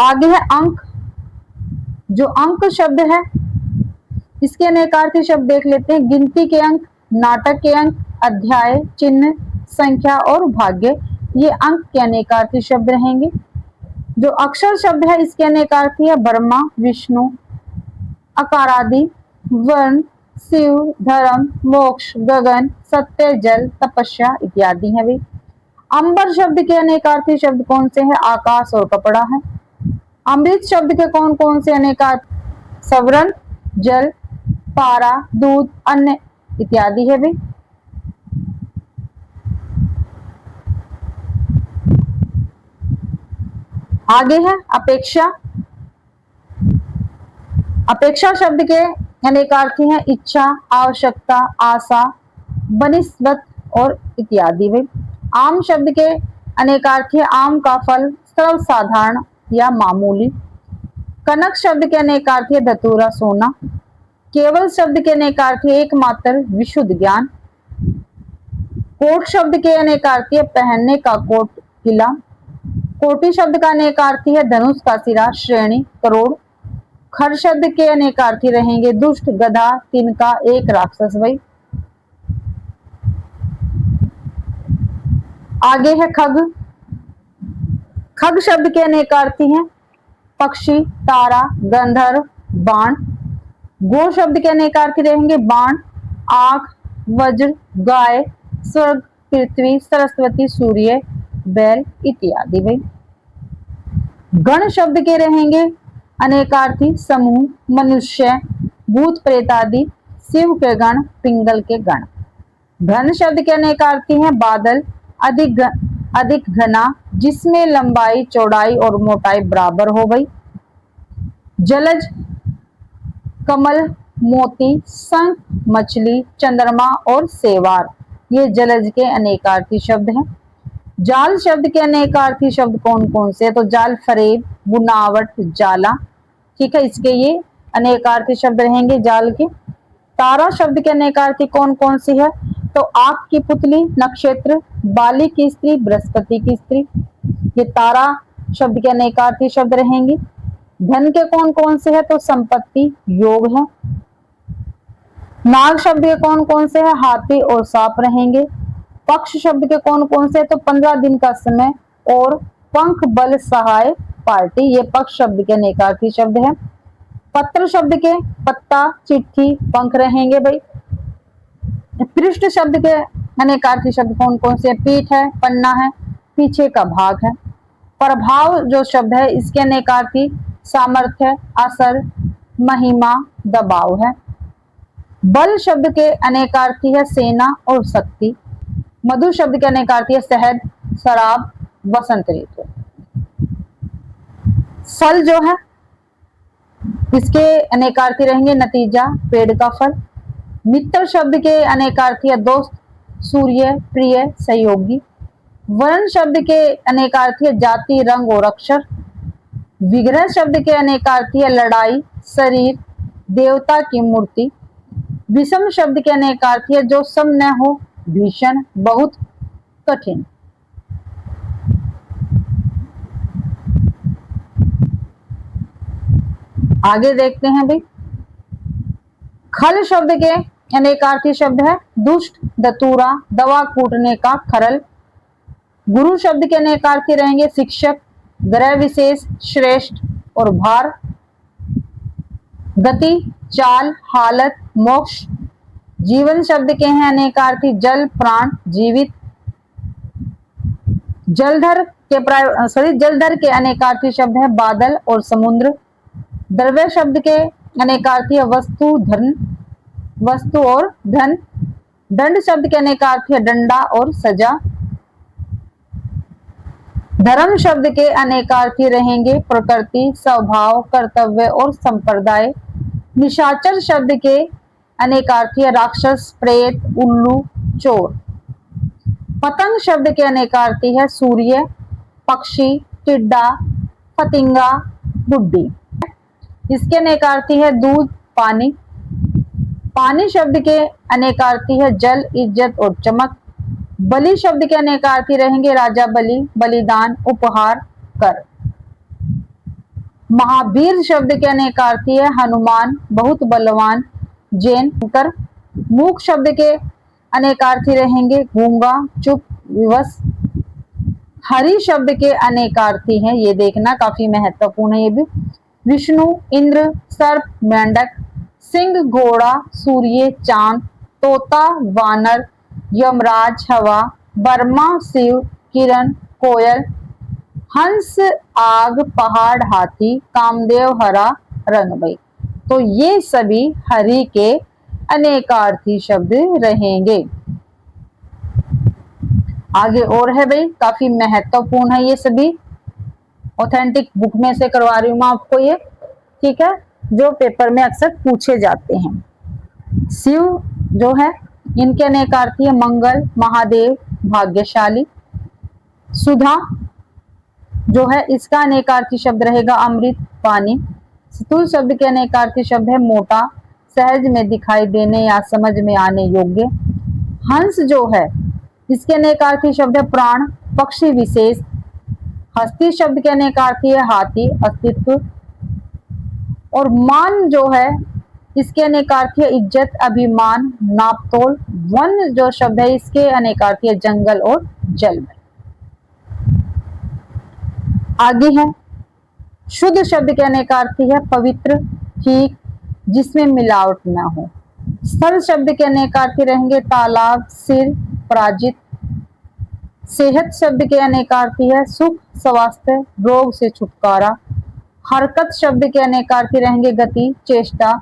आगे है अंक, जो अंक शब्द है इसके अनेकार्थी शब्द देख लेते हैं। गिनती के अंक, नाटक के अंक, अध्याय, चिन्ह, संख्या और भाग्य, ये अंक के अनेकार्थी शब्द रहेंगे। जो अक्षर शब्द है इसके अनेकार्थी है ब्रह्मा, विष्णु, अकारादि, वर्ण, शिव, धर्म, मोक्ष, गगन, सत्य, जल, तपस्या इत्यादि है भाई। अंबर शब्द के अनेकार्थी शब्द कौन से हैं? आकाश और कपड़ा है। अमृत शब्द के कौन कौन से अनेकार्थी? सवरण, जल, पारा, दूध, अन्न इत्यादि है भाई। आगे है अपेक्षा। अपेक्षा शब्द के अनेकार्थी हैं इच्छा, आवश्यकता, आशा, बनिस्बत और इत्यादि भाई। आम शब्द के अनेकार्थी है आम का फल, सर्वसाधारण या मामूली। कनक शब्द के अनेकार्थी है धतूरा, सोना। केवल शब्द के अनेकार्थी एकमात्र, विशुद्ध ज्ञान। कोट शब्द के अनेकार्थी है पहनने का कोट, किला। कोटि शब्द का अनेकार्थी है धनुष का सिरा, श्रेणी, करोड़। खर शब्द के अनेकार्थी रहेंगे दुष्ट, गधा, तिनका, एक, राक्षस भाई। आगे है खग। खग शब्द के अनेकार्थी हैं पक्षी, तारा, गंधर्व, बाण। गो शब्द के अनेकार्थी रहेंगे बाण, आंख, वज्र, गाय, स्वर्ग, पृथ्वी, सरस्वती, सूर्य, बैल इत्यादि भाई। गण शब्द के रहेंगे अनेकार्थी समूह, मनुष्य, भूत प्रेत आदि, शिव के गण, पिंगल के गण। घन शब्द के अनेकार्थी हैं बादल, अधिक घना, जिसमें लंबाई, चौड़ाई और मोटाई बराबर हो गई। जलज, कमल, मोती, शंख, मछली, चंद्रमा और सेवार, ये जलज के अनेकार्थी शब्द हैं। जाल शब्द के अनेकार्थी शब्द कौन कौन से? तो जाल, फरेब, बुनावट, जाला, ठीक है, इसके ये अनेकार्थी शब्द रहेंगे जाल के। तारा शब्द के अनेकार्थी कौन कौन सी है? तो आंख की पुतली, नक्षत्र, बाली की स्त्री, बृहस्पति की स्त्री, ये तारा शब्द के अनेकार्थी शब्द रहेंगे। धन के कौन कौन से है? तो संपत्ति, योग है। नाग शब्द के कौन कौन से है? हाथी और सांप रहेंगे। पक्ष शब्द के कौन कौन से? तो 15 दिन का समय और पंख, बल, सहाय, पार्टी, ये पक्ष शब्द के अनेकार्थी शब्द है। पत्र शब्द के पत्ता, चिट्ठी, पंख रहेंगे भाई। पृष्ठ शब्द के अनेकार्थी शब्द कौन कौन से? पीठ है, पन्ना है, पीछे का भाग है। प्रभाव जो शब्द है इसके अनेकार्थी सामर्थ्य, असर, महिमा, दबाव है। बल शब्द के अनेकार्थी है सेना और शक्ति। मधु शब्द के अनेकार्थी है शहद, शराब, वसंत ऋतु। फल जो है इसके अनेकार्थी रहेंगे नतीजा, पेड़ का फल। मित्र शब्द के अनेकार्थी है दोस्त, सूर्य, प्रिय, सहयोगी। वर्ण शब्द के अनेकार्थी है जाति, रंग और अक्षर। विग्रह शब्द के अनेकार्थी है लड़ाई, शरीर, देवता की मूर्ति। विषम शब्द के अनेकार्थी है जो सम न हो, भीषण, बहुत, कठिन। आगे देखते हैं भाई। खल शब्द के अनेकार्थी शब्द है दुष्ट, दतूरा, दवा कूटने का, खरल। गुरु शब्द के अनेकार्थी रहेंगे शिक्षक, ग्रह विशेष, श्रेष्ठ और भार। गति, चाल, हालत, मोक्ष। जीवन शब्द के हैं अनेकार्थी जल, प्राण, जीवित। जलधर के अनेकार्थी शब्द है बादल और समुद्र। द्रव्य शब्द के अनेकार्थी है वस्तु, धन, वस्तु और धन। दंड शब्द के अनेकार्थी है डंडा और सजा। धर्म शब्द के अनेकार्थी रहेंगे प्रकृति, स्वभाव, कर्तव्य और संप्रदाय। निशाचर शब्द के अनेकार्थी है राक्षस, प्रेत, उल्लू, चोर। पतंग शब्द के अनेकार्थी है सूर्य, पक्षी, टिड्डा, फतिंगा, गुड्डी। इसके अनेकार्थी है दूध, पानी। पानी शब्द के अनेकार्थी है जल, इज्जत और चमक। बलि शब्द के अनेकार्थी रहेंगे राजा बलि, बलिदान, उपहार, कर। महावीर शब्द के अनेकार्थी है हनुमान, बहुत बलवान, जैन कर। मूक शब्द के अनेकार्थी रहेंगे गूंगा, चुप, विवश। हरि शब्द के अनेकार्थी हैं, ये देखना काफी महत्वपूर्ण है ये भी। विष्णु, इंद्र, सर्प, मेंढक। सिंह, घोड़ा, सूर्य, चांद। तोता, वानर, यमराज, हवा। बर्मा, शिव, किरण, कोयल। हंस, आग, पहाड़, हाथी। कामदेव, हरा रंग। भाई तो ये सभी हरि के अनेकार्थी शब्द रहेंगे। आगे और है भाई, काफी महत्वपूर्ण है ये सभी, ऑथेंटिक बुक में से करवा रही हूं मैं आपको ये, ठीक है, जो पेपर में अक्सर पूछे जाते हैं। शिव जो है इनके अनेकार्थी है मंगल, महादेव, भाग्यशाली। सुधा जो है इसका अनेकार्थी शब्द रहेगा अमृत, पानी। स्तूल शब्द के अनेकार्थी शब्द है मोटा, सहज में दिखाई देने या समझ में आने योग्य। हंस जो है इसके अनेकार्थी शब्द है प्राण, पक्षी विशेष। हस्ती शब्द के अनेकार्थी है हाथी, अस्तित्व। और मान जो है इसके अनेकार्थी है इज्जत, अभिमान, नापतोल। वन जो शब्द है इसके अनेकार्थी है जंगल और जल में। आगे है शुद्ध शब्द के अनेकार्थी है पवित्र, ठीक, जिसमें मिलावट ना हो। सरल शब्द के अनेकार्थी रहेंगे तालाब, सिर, पराजित। सेहत शब्द के अनेकार्थी है सुख, स्वास्थ्य, रोग से छुटकारा। हरकत शब्द के अनेकार्थी रहेंगे गति, चेष्टा,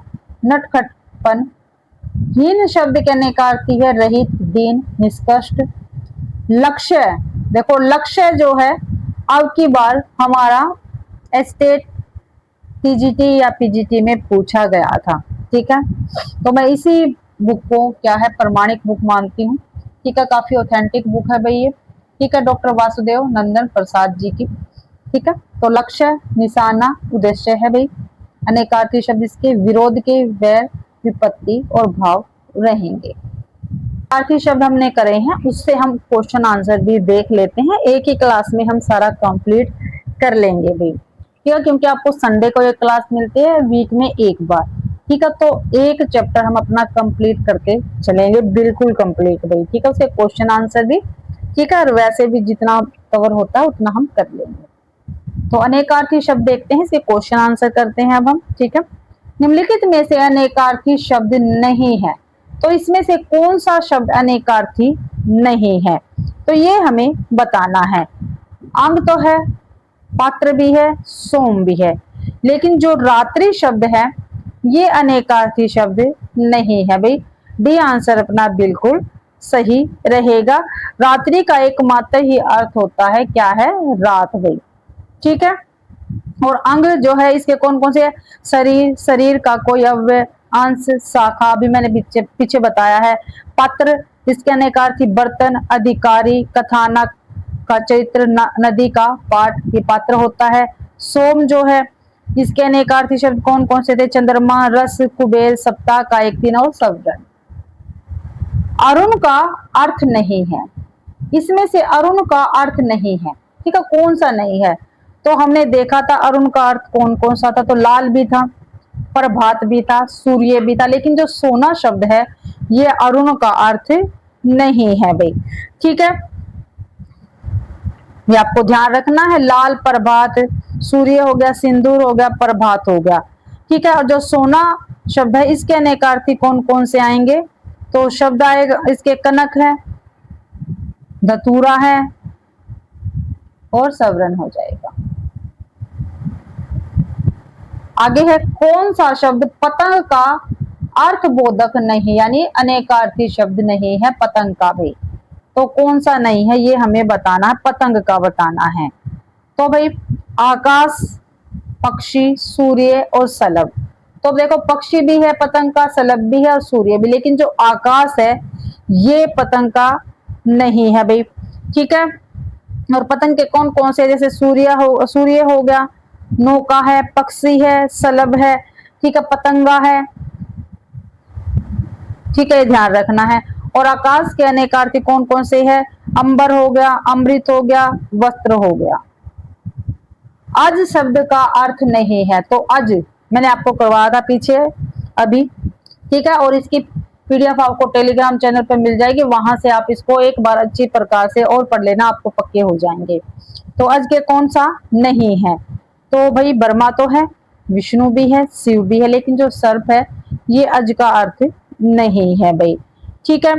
नटखटपन। हीन शब्द के अनेकार्थी है रहित, दीन, निष्कष्ट। लक्ष्य, देखो लक्ष्य जो है अब की बार हमारा स्टेट टीजीटी या पीजीटी में पूछा गया था, ठीक है, तो मैं इसी बुक को क्या है प्रमाणिक बुक मानती हूँ, ठीक है, काफी ऑथेंटिक बुक है भाई ये, ठीक है, डॉक्टर वासुदेव नंदन प्रसाद जी की, ठीक है। तो लक्ष्य, निशाना, उद्देश्य है भाई। अनेकार्थी शब्द इसके विरोध के, वैर, विपत्ति और भाव रहेंगे। अनेकार्थी शब्द हमने करे हैं, उससे हम क्वेश्चन आंसर भी देख लेते हैं, एक ही क्लास में हम सारा कंप्लीट कर लेंगे भाई, ठीक है, क्योंकि आपको संडे को एक क्लास मिलती है वीक में एक बार, ठीक है, तो एक चैप्टर हम अपना कंप्लीट करके चलेंगे, बिल्कुल कंप्लीट भाई, ठीक है, उसके क्वेश्चन आंसर भी, ठीक है, और वैसे भी जितना कवर होता है उतना हम कर लेंगे। तो अनेकार्थी शब्द देखते हैं, इसके क्वेश्चन आंसर करते हैं अब हम, ठीक है। निम्नलिखित में से अनेकार्थी शब्द नहीं है, तो इसमें से कौन सा शब्द अनेकार्थी नहीं है, तो ये हमें बताना है। अंग तो है, पात्र भी है, सोम भी है, लेकिन जो रात्रि शब्द है ये अनेकार्थी शब्द नहीं है भाई। डी आंसर अपना बिल्कुल सही रहेगा। रात्रि का एकमात्र ही अर्थ होता है क्या है, रात भाई, ठीक है। और अंग जो है इसके कौन कौन से है, शरीर, शरीर का कोई अवयव, अंश, शाखा, अभी मैंने पीछे बताया है। पात्र, इसके अनेकार्थी बर्तन, अधिकारी, कथानक का चरित्र, नदी का पाठ, ये पात्र होता है। सोम जो है इसके अनेकार्थी शब्द कौन कौन से थे, चंद्रमा, रस, कुबेर, सप्ताह का एक दिन और सवर्ण। अरुण का अर्थ नहीं है, इसमें से अरुण का अर्थ नहीं है, ठीक है, कौन सा नहीं है, तो हमने देखा था अरुण का अर्थ कौन कौन सा था, तो लाल भी था, प्रभात भी था, सूर्य भी था, लेकिन जो सोना शब्द है ये अरुण का अर्थ नहीं है भाई, ठीक है, ये आपको ध्यान रखना है। लाल प्रभात, सूर्य हो गया, सिंदूर हो गया, प्रभात हो गया, ठीक है। और जो सोना शब्द है इसके अनेकार्थी कौन कौन से आएंगे, तो शब्द आएगा इसके कनक है, धतूरा है और सवरण हो जाएगा। आगे है कौन सा शब्द पतंग का अर्थबोधक नहीं, यानी अनेकार्थी शब्द नहीं है पतंग का भी, तो कौन सा नहीं है ये हमें बताना है, पतंग का बताना है। तो भाई आकाश, पक्षी, सूर्य और सलब, तो देखो पक्षी भी है पतंग का, सलब भी है और सूर्य भी, लेकिन जो आकाश है ये पतंग का नहीं है भाई, ठीक है। और पतंग के कौन कौन से, जैसे सूर्य हो गया, नौका है, पक्षी है, सलब है, ठीक है, पतंगा है, ठीक है, ध्यान रखना है। और आकाश के अनेकार्थी कौन कौन से है, अंबर हो गया, अमृत हो गया, वस्त्र हो गया। अज शब्द का अर्थ नहीं है, तो अज मैंने आपको करवाया था पीछे अभी, ठीक है। और इसकी पीडीएफ आपको टेलीग्राम चैनल पर मिल जाएगी, वहां से आप इसको एक बार अच्छी प्रकार से और पढ़ लेना, आपको पक्के हो जाएंगे। तो अज के कौन सा नहीं है, तो भाई ब्रह्मा तो है, विष्णु भी है, शिव भी है, लेकिन जो सर्प है ये अज का अर्थ नहीं है भाई, ठीक है।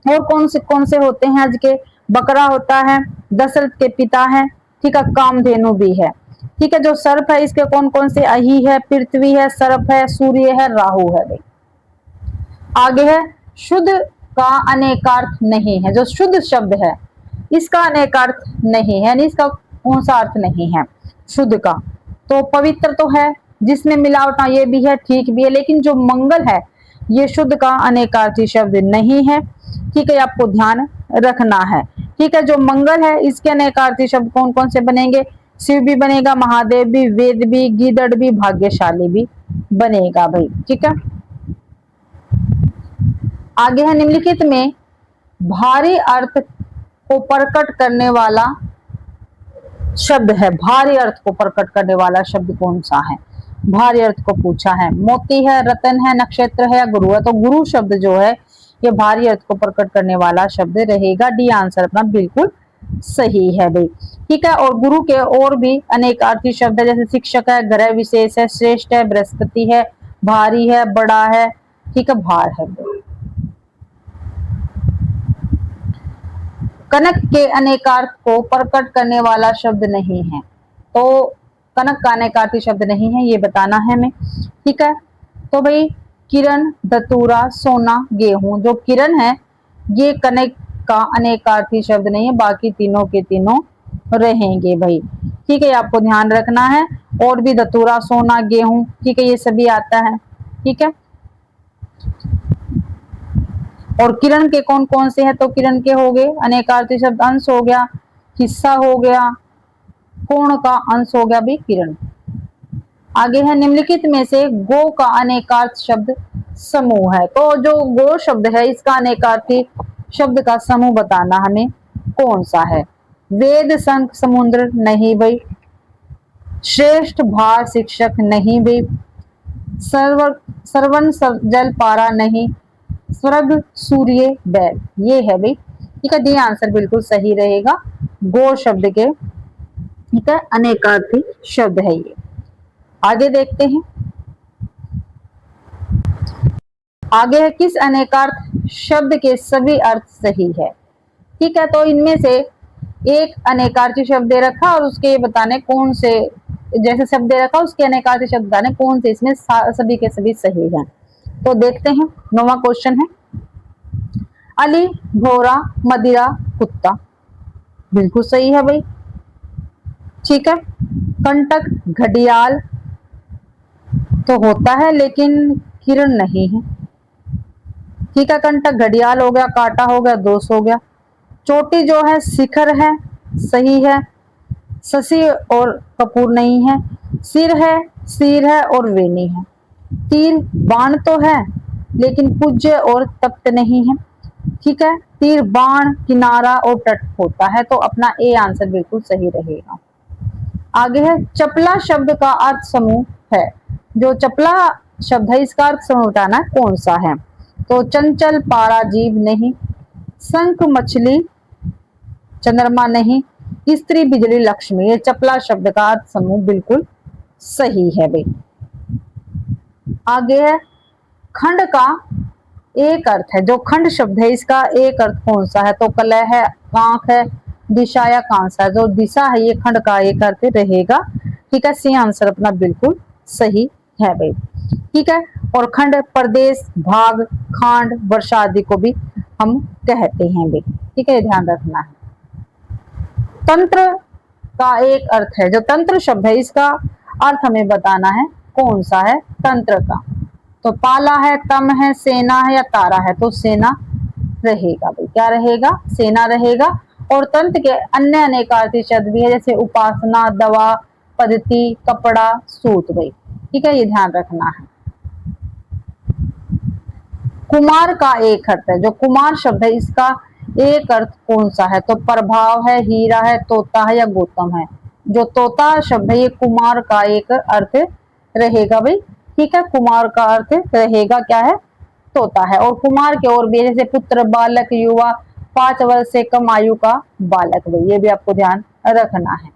और कौन से होते हैं अज के, बकरा होता है, दशरथ के पिता है, ठीक है, कामधेनु भी है, ठीक है। जो सर्प है इसके कौन कौन से, अहि है, पृथ्वी है, सर्प है, सूर्य है, राहु है भाई। आगे है शुद्ध का अनेकार्थ नहीं है, जो शुद्ध शब्द है इसका अनेकार्थ नहीं है, यानी इसका कौन सा अर्थ नहीं है शुद्ध का, तो पवित्र तो है, जिसमें मिलावट ये भी है, ठीक भी है, लेकिन जो मंगल है ये शुद्ध का अनेकार्थी शब्द नहीं है, ठीक है, आपको ध्यान रखना है, ठीक है। जो मंगल है इसके अनेकार्थी शब्द कौन कौन से बनेंगे, शिव भी बनेगा, महादेव भी, वेद भी, गीदड़ भी, भाग्यशाली भी बनेगा भाई, ठीक है। आगे है निम्नलिखित में भारी अर्थ को प्रकट करने वाला शब्द है, भारी अर्थ को प्रकट करने वाला शब्द कौन सा है, भारी अर्थ को पूछा है, मोती है, रतन है, नक्षत्र है या गुरु है, तो गुरु शब्द जो है ये भारी अर्थ को प्रकट करने वाला शब्द रहेगा, डी आंसर अपना बिल्कुल सही है भाई, ठीक है। और गुरु के और भी अनेक अर्थी शब्द है, जैसे शिक्षक है, ग्रह विशेष है, श्रेष्ठ है, बृहस्पति है, भारी है, बड़ा है, ठीक है, भार है। कनक के अनेकार्थ को प्रकट करने वाला शब्द नहीं है, तो कनक का अनेकार्थी शब्द नहीं है, ये बताना है हमें, ठीक है। तो भाई किरण, धतूरा, सोना, गेहूं, जो किरण है ये कनक का अनेकार्थी शब्द नहीं है, बाकी तीनों के तीनों रहेंगे भाई, ठीक है, आपको ध्यान रखना है। और भी धतूरा, सोना, गेहूं, ठीक है, ये सभी आता है, ठीक है। और किरण के कौन कौन से हैं, तो किरण के हो गए अनेकार्थी शब्द, अंश हो गया, हिस्सा हो गया, कोण का अंश हो गया भी किरण। आगे है निम्नलिखित में से गो का अनेकार्थ शब्द समूह है, तो जो गो शब्द है इसका अनेकार्थी शब्द का समूह बताना हमें कौन सा है, वेद, शंख, समुद्र नहीं भाई, श्रेष्ठ, भार, शिक्षक नहीं भाई, सर्वन, जल, पारा नहीं, स्वर्ग, सूर्य, बैल, ये है भाई, ठीक है, डी आंसर बिल्कुल सही रहेगा, गो शब्द के, ठीक है, अनेकार्थी शब्द है ये। आगे देखते हैं, आगे है किस अनेकार्थ शब्द के सभी अर्थ सही है, ठीक है। तो इनमें से एक अनेकार्थी शब्द दे रखा और उसके ये बताने कौन से, जैसे शब्द दे रखा उसके अनेकार्थी शब्द बताने कौन से इसमें सभी के सभी सही हैं। तो देखते हैं, 9वां क्वेश्चन है, अली, भोरा, मदिरा, कुत्ता, बिल्कुल सही है भाई, ठीक है। कंटक, घड़ियाल तो होता है लेकिन किरण नहीं है, ठीक है, कंटक, घड़ियाल हो गया, कांटा हो गया, दोष हो गया। चोटी जो है शिखर है, सही है, शशि और कपूर नहीं है, सिर है, सिर है और वेणी है, तीर, बाण तो है लेकिन पूज्य और तप्त नहीं है, ठीक है, तीर, बाण, किनारा और तट होता है, तो अपना ए आंसर बिल्कुल सही रहेगा। आगे है चपला शब्द का अर्थ समूह है, जो चपला शब्द है इसका अर्थ समूह बताना कौन सा है, तो चंचल, पारा, जीव नहीं, शंख, मछली, चंद्रमा नहीं, स्त्री, बिजली, लक्ष्मी, ये चपला शब्द का अर्थ समूह बिल्कुल सही है भाई। आगे है खंड का एक अर्थ है, जो खंड शब्द है इसका एक अर्थ कौन सा है, तो कलह है, आंख है, दिशा या कांसा, जो दिशा है ये खंड का एक अर्थ रहेगा, ठीक है, सी आंसर अपना बिल्कुल सही है भाई, ठीक है। और खंड, प्रदेश, भाग, खांड, वर्षा आदि को भी हम कहते हैं भाई, ठीक है, ध्यान रखना है। तंत्र का एक अर्थ है, जो तंत्र शब्द है इसका अर्थ हमें बताना है कौन सा है तंत्र का, तो पाला है, तम है, सेना है या तारा है, तो सेना रहेगा भाई, क्या रहेगा, सेना रहेगा। और तंत्र के अन्य अनेकार्थी शब्द भी है, जैसे उपासना, दवा, पद्धति, कपड़ा, सूत भाई, ठीक है, ये ध्यान रखना है। कुमार का एक अर्थ है, जो कुमार शब्द है इसका एक अर्थ कौन सा है, तो प्रभाव है, हीरा है, तोता है या गौतम है, जो तोता शब्द है ये कुमार का एक अर्थ रहेगा भाई, ठीक है। कुमार का अर्थ रहेगा क्या है, तोता है। और कुमार के और भी जैसे पुत्र, बालक, युवा, 5 वर्ष से कम आयु का बालक, भाई ये भी आपको ध्यान रखना है।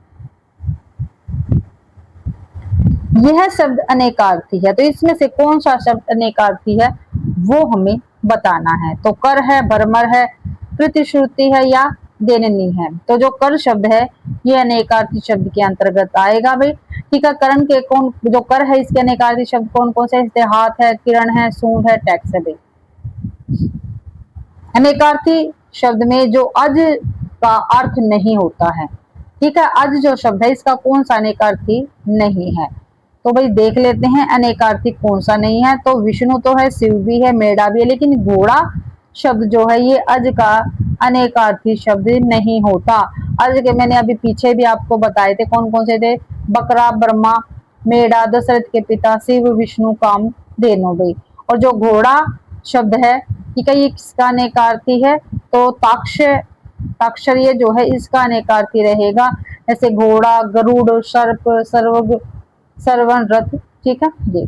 यह शब्द अनेकार्थी है, तो इसमें से कौन सा शब्द अनेकार्थी है वो हमें बताना है। तो कर है, भरमर है, प्रतिश्रुति है या देननी है। तो जो कर शब्द है ये अनेकार्थी शब्द के अंतर्गत आएगा भाई, ठीक है। करण के कौन, जो कर है इसके अनेकार्थी शब्द कौन कौन से, जैसे हाथ है, किरण है, सूंड है, टैक्स है भाई। अनेकार्थी शब्द में जो अज का अर्थ नहीं होता है, ठीक है। अज जो शब्द है इसका कौन सा अनेकार्थी नहीं है, तो भाई देख लेते हैं अनेकार्थी कौन सा नहीं है। तो विष्णु तो है, शिव भी है, मेढा भी है, लेकिन घोड़ा शब्द जो है ये अज का अनेकार्थी शब्द नहीं होता। अज के मैंने अभी पीछे भी आपको बताए थे कौन कौन से थे, बकरा, ब्रह्मा, मेढा, दशरथ के पिता, शिव, विष्णु, काम, धेनु भाई। और जो घोड़ा शब्द है, ठीक है, ये किसका अनेकार्थी है, तो ताक्षर्य जो है इसका अनेकार्थी रहेगा। जैसे घोड़ा, गरुड़, सर्प, सर्वग, सर्वन, रथ, ठीक है। ये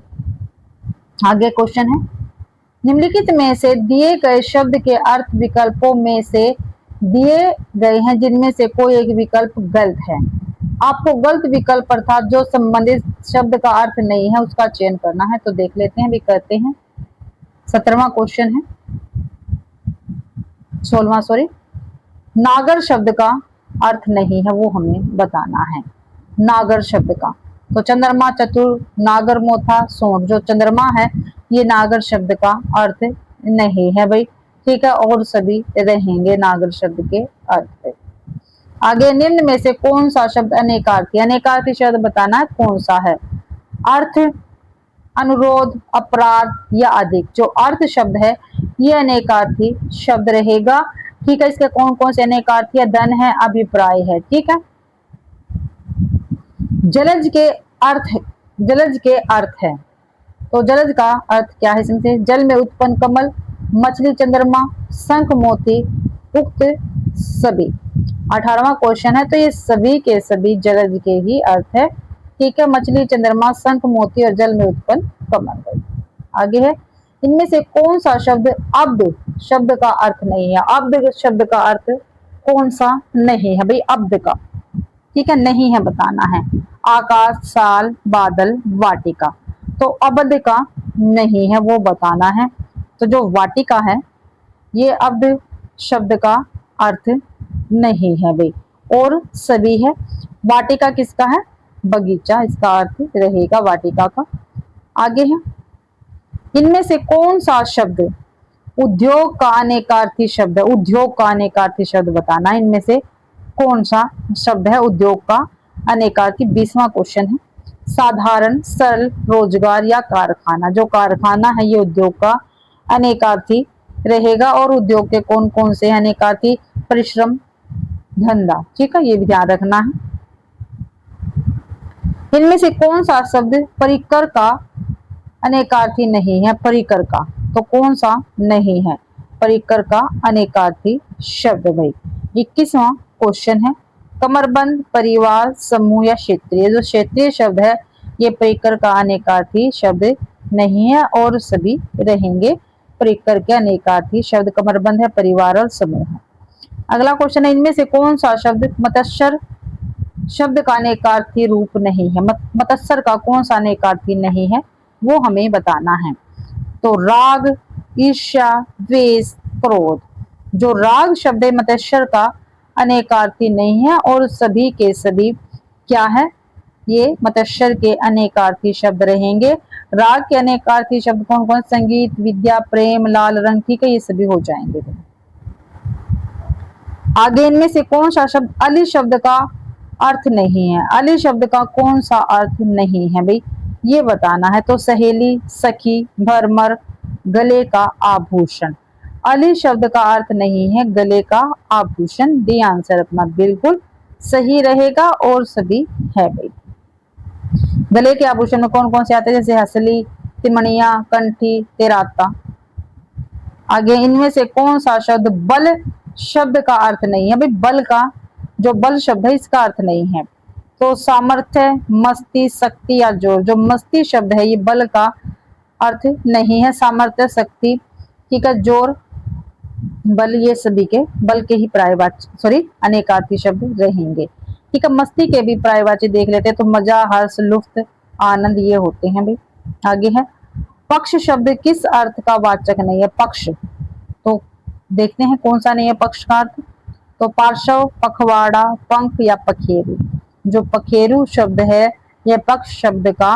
आगे क्वेश्चन है, निम्नलिखित में से दिए गए शब्द के अर्थ विकल्पों में से दिए गए हैं जिनमें से कोई एक विकल्प गलत है। आपको गलत विकल्प अर्थात जो संबंधित शब्द का अर्थ नहीं है उसका चयन करना है। तो देख लेते हैं, भी करते हैं। 17वां क्वेश्चन है, 16वां सॉरी, नागर शब्द का अर्थ नहीं है वो हमें बताना है। नागर शब्द का, तो चंद्रमा, चतुर, नागर, मोथा, सोंठ, जो चंद्रमा है ये नागर शब्द का अर्थ नहीं है भाई, ठीक है। और सभी रहेंगे नागर शब्द के अर्थ। आगे, निम्न में से कौन सा शब्द अनेकार्थी, अनेकार्थी शब्द बताना है कौन सा है। अर्थ, अनुरोध, अपराध या अधिक। जो अर्थ शब्द है ये अनेकार्थी शब्द रहेगा, ठीक है। इसके कौन कौन से अनेकार्थी है, धन है, अभिप्राय है, ठीक है। जलज के अर्थ, जलज के अर्थ है, तो जलज का अर्थ क्या है, इसमें से जल में उत्पन्न कमल, मछली, चंद्रमा, शंख, मोती, उक्त सभी। 18वां क्वेश्चन है, तो ये सभी के सभी जलज के ही अर्थ है, ठीक है। मछली, चंद्रमा, शंख, मोती और जल में उत्पन्न कमल। आगे है, इनमें से कौन सा शब्द अब्द शब्द का अर्थ नहीं है। अब्द शब्द का अर्थ कौन सा नहीं है भाई, अब्द का, ठीक है, नहीं है बताना है। आकाश, साल, बादल, वाटिका। तो अब्द का नहीं है वो बताना है। तो जो वाटिका है ये अब्द शब्द का अर्थ नहीं है भाई, और सभी है। वाटिका किसका है, बगीचा, इसका अर्थ रहेगा वाटिका का। आगे है, इनमें से कौन सा शब्द उद्योग का अनेकार्थी शब्द है। उद्योग का अनेकार्थी शब्द बताना है, इनमें से कौन सा शब्द है उद्योग का अनेकार्थी। 20वां क्वेश्चन है, साधारण, सरल, रोजगार या कारखाना। जो कारखाना है ये उद्योग का अनेकार्थी रहेगा। और उद्योग के कौन कौन से अनेकार्थी, परिश्रम, धंधा, ठीक है, ये भी ध्यान रखना है। इनमें से कौन सा शब्द परिकर का अनेकार्थी नहीं है, परिकर का, तो कौन सा नहीं है परिकर का अनेकार्थी शब्द भाई। 21वां क्वेश्चन है, कमरबंद, परिवार, समूह या क्षेत्रीय। जो क्षेत्रीय शब्द है ये परिकर का अनेकार्थी शब्द नहीं है, और सभी रहेंगे परिकर के अनेकार्थी शब्द। कमरबंद है, परिवार और समूह है। अगला क्वेश्चन है, इनमें से कौन सा शब्द मत्स्यर शब्द का अनेकार्थी रूप नहीं है। मत्स्यर का कौन सा अनेकार्थी नहीं है वो हमें बताना है। तो राग, ईर्ष्या, द्वेष, क्रोध। जो राग शब्द है मत्स्यर का अनेकार्थी नहीं है, और सभी के सभी क्या है, ये मत्स्यर के अनेकार्थी शब्द रहेंगे। राग के अनेकार्थी शब्द कौन कौन, संगीत, विद्या, प्रेम, लाल रंग, ठीक है, ये सभी हो जाएंगे। आगे, इनमें से कौन सा शब्द अली शब्द का अर्थ नहीं है। अली शब्द का कौन सा अर्थ नहीं है भाई, ये बताना है। तो सहेली, सखी, भरमर, गले का आभूषण। अली शब्द का अर्थ नहीं है गले का आभूषण। डी आंसर अपना बिल्कुल सही रहेगा, और सभी है भाई। गले के आभूषण में कौन कौन से आते हैं, जैसे हसली, तिमणिया, कंठी, तेराता। आगे, इनमें से कौन सा शब्द बल शब्द का अर्थ नहीं है भाई। बल का जो बल शब्द है इसका अर्थ नहीं है। तो सामर्थ्य, मस्ती, शक्ति या जोर। जो मस्ती शब्द है ये बल का अर्थ नहीं है। सामर्थ्य, शक्ति, ठीक है, जोर, बल, ये सभी के बल के ही पर्यायवाची सॉरी अनेकार्थी शब्द रहेंगे। ठीक है, मस्ती के भी पर्यायवाची देख लेते हैं तो मजा, हर्ष, लुफ्त, आनंद ये होते हैं भाई। आगे है पक्ष शब्द किस अर्थ का वाचक नहीं है? पक्ष, तो देखते हैं कौन सा नहीं है पक्ष का अर्थ। तो पार्श्व, पखवाड़ा, पंख या पखेरु। जो पखेरु शब्द है यह पक्ष शब्द का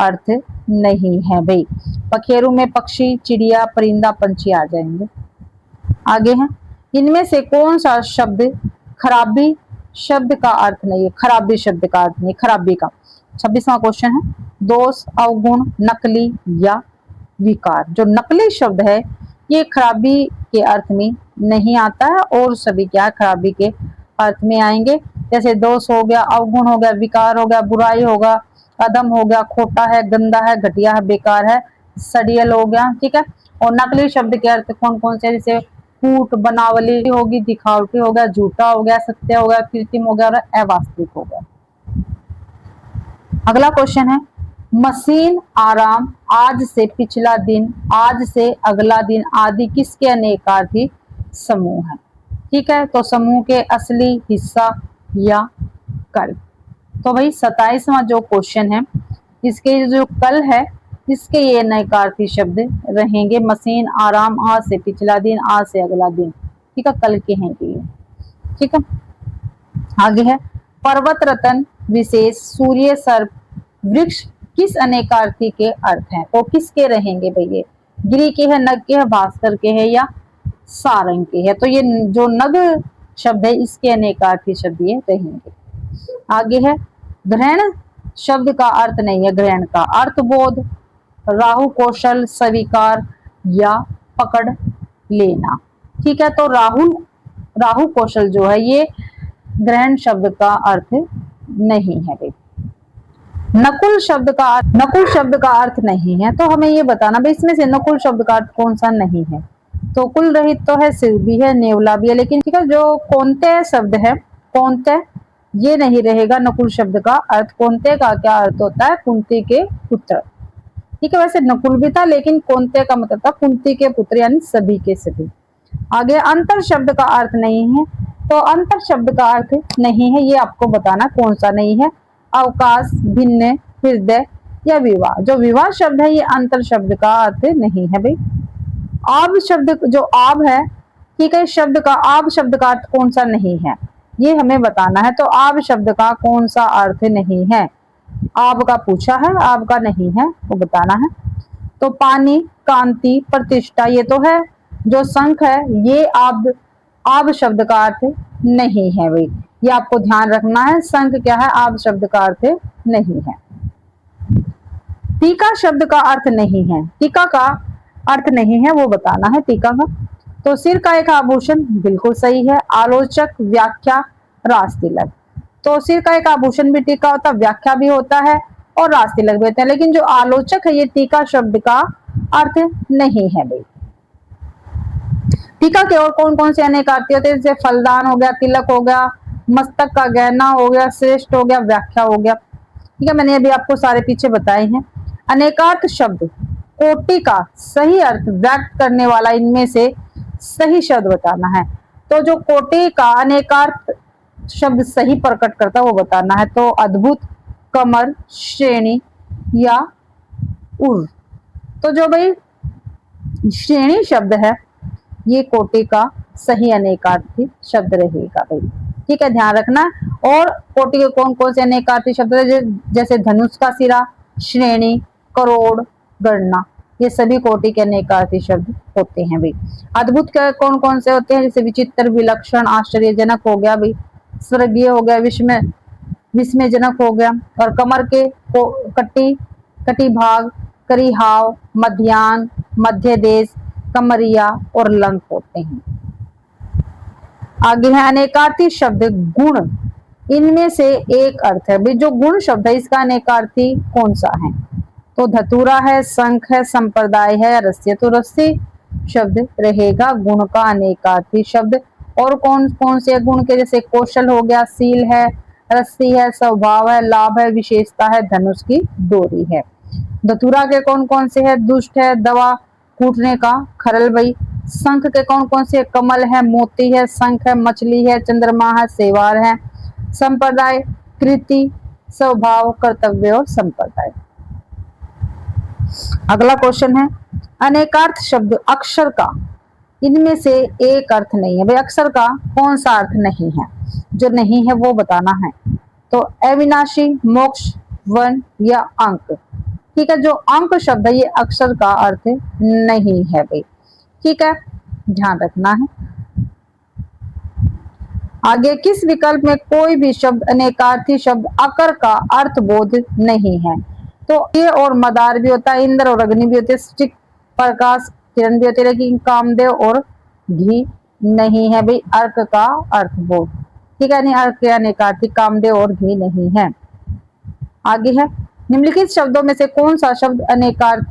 अर्थ नहीं है भाई। पखेरु में पक्षी, चिड़िया, परिंदा, पंछी आ जाएंगे। आगे है इनमें से कौन सा शब्द खराबी शब्द का अर्थ नहीं है? खराबी शब्द का अर्थ नहीं, खराबी का। 26वां क्वेश्चन है दोष, अवगुण, नकली या विकार। जो नकली शब्द है ये खराबी के अर्थ में नहीं आता है और सभी क्या खराबी के अर्थ में आएंगे। जैसे दोष हो गया, अवगुण हो गया, विकार हो गया, बुराई होगा, अदम हो गया, खोटा है, गंदा है, घटिया है, बेकार है, सड़ियल हो गया। ठीक है, और नकली शब्द के अर्थ कौन कौन से? जैसे कूट, बनावली होगी, दिखावटी हो गया, झूठा हो गया, सत्य हो गया, कृत्रिम हो गया और अवास्तविक हो गया। अगला क्वेश्चन है मशीन, आराम, आज से पिछला दिन, आज से अगला दिन आदि किसके अनेकार्थी समूह है? ठीक है, तो समूह के असली, हिस्सा या कल। तो भाई 27वां जो क्वेश्चन है इसके जो कल है इसके ये अनेकार्थी शब्द रहेंगे मशीन, आराम, आज से पिछला दिन, आज से अगला दिन। ठीक है, कल के हैं ये। ठीक है, आगे है पर्वत, रतन, विशेष, सूर्य, सर्प, वृक्ष किस अनेकार्थी के अर्थ हैं? तो किसके रहेंगे भैया? गिरी के है, नग के है, भास्कर के है या सारंग के है? तो ये जो नग शब्द है इसके अनेकार्थी शब्द ये रहेंगे। आगे है ग्रहण शब्द का अर्थ नहीं है, ग्रहण का अर्थ बोध, राहु, कौशल, स्वीकार या पकड़ लेना। ठीक है, तो राहु कौशल जो है ये ग्रहण शब्द का अर्थ नहीं है भाई। नकुल शब्द का अर्थ नहीं है, तो हमें ये बताना भाई इसमें से नकुल शब्द का अर्थ कौन सा नहीं है? तो कुल रहित तो है, सिर भी है, नेवला भी है, लेकिन ठीक है जो कौन्तेय शब्द है, कौन्तेय ये नहीं रहेगा नकुल शब्द का अर्थ। कौन्तेय का क्या अर्थ होता है? कुंती के पुत्र। ठीक है, वैसे नकुल भी था लेकिन कौन्तेय का मतलब था कुंती के पुत्र यानी सभी के सभी। आगे अंतर शब्द का अर्थ नहीं है, तो अंतर शब्द का अर्थ नहीं है ये आपको बताना कौन सा नहीं है। अवकाश, भिन्न, हृदय या विवाह। जो विवाह शब्द है ये अंतर शब्द का अर्थ नहीं है भाई। आब शब्द, जो आब है ठीक है, शब्द का आब शब्द का अर्थ कौन सा नहीं है ये हमें बताना है। तो आब शब्द का कौन सा अर्थ नहीं है? आब का पूछा है, आब का नहीं है वो बताना है। तो पानी, कांति, प्रतिष्ठा ये तो है। जो शंख है ये आब शब्द का अर्थ नहीं है भाई, ये आपको ध्यान रखना है। शंख क्या है? आब शब्द का अर्थ नहीं है। टीका शब्द का अर्थ नहीं है, टीका का अर्थ नहीं है वो बताना है टीका का। तो सिर का एक आभूषण बिल्कुल सही है। आलोचक, व्याख्या, रास तिलक। तो सिर का एक आभूषण भी टीका होता है, व्याख्या भी होता है और रास तिलक भी होता है, लेकिन जो आलोचक है ये टीका शब्द का अर्थ नहीं है भाई। टीका के और कौन कौन से अनेकार्थी होते हैं? जैसे फलदान हो गया, तिलक हो गया, मस्तक का गहना हो गया, श्रेष्ठ हो गया, व्याख्या हो गया। ठीक है, मैंने अभी आपको सारे पीछे बताए हैं। अनेकार्थ शब्द कोटि का सही अर्थ व्यक्त करने वाला इनमें से सही शब्द बताना है। तो जो कोटि का अनेकार्थ शब्द सही प्रकट करता है वो बताना है। तो अद्भुत, कमर, श्रेणी या उर। तो जो भाई श्रेणी शब्द है ये कोटि का सही अनेकार्थी शब्द रहेगा भाई। ठीक है, ध्यान रखना। और कोटि के कौन कौन से अनेकार्थी शब्द है? जैसे धनुष का सिरा, श्रेणी, करोड़, गणना, ये सभी कोटि के अनेकार्थी शब्द होते हैं भाई। अद्भुत के कौन कौन से होते हैं? जैसे विचित्र, विलक्षण, आश्चर्यजनक हो गया भाई, स्वर्गीय हो गया, विस्मयजनक हो गया। और कमर के कटी भाग, करिहाव, मध्यान्ह, मध्य देश, कमरिया और लंक होते हैं। आगे है अनेकार्थी शब्द गुण, इनमें से एक अर्थ है भाई। जो गुण शब्द है इसका अनेकार्थी कौन सा है? तो धतूरा है, शंख है, संप्रदाय है या रस्सी। तो रस्सी शब्द रहेगा गुण का अनेकार्थी शब्द। और कौन कौन से गुण के? जैसे कौशल हो गया, सील है, रस्सी है, स्वभाव है, लाभ है, विशेषता है, धनुष की डोरी है। धतूरा के कौन कौन से है? दुष्ट है, दवा कूटने का, खरल बई। शंख के कौन कौन से? कमल है, मोती है, शंख है, मछली है, चंद्रमा है, सेवार है। संप्रदाय, कृति, स्वभाव, कर्तव्य और संप्रदाय। अगला क्वेश्चन है, अनेकार्थ शब्द अक्षर का इनमें से एक अर्थ नहीं है। भाई अक्षर का कौन सा अर्थ नहीं है? जो नहीं है वो बताना है। तो अविनाशी, मोक्ष, वन या अंक। ठीक है, जो अंक शब्द है ये अक्षर का अर्थ नहीं है भाई। ठीक है, ध्यान रखना है। आगे, किस विकल्प में कोई भी शब्द अनेकार्थी शब्द अकर का अर्थ बोध नहीं है? तो ये और मदार भी होता है, इंद्र और अग्नि भी होते हैं, स्टिक, प्रकाश, किरण भी होते हैं, लेकिन कामदेव और घी नहीं है भाई अर्क का अर्थ बोध। ठीक है, नहीं अर्क या अनेकार्थी, कामदेव और घी नहीं है। आगे है, निम्नलिखित शब्दों में से कौन सा शब्द अनेकार्थ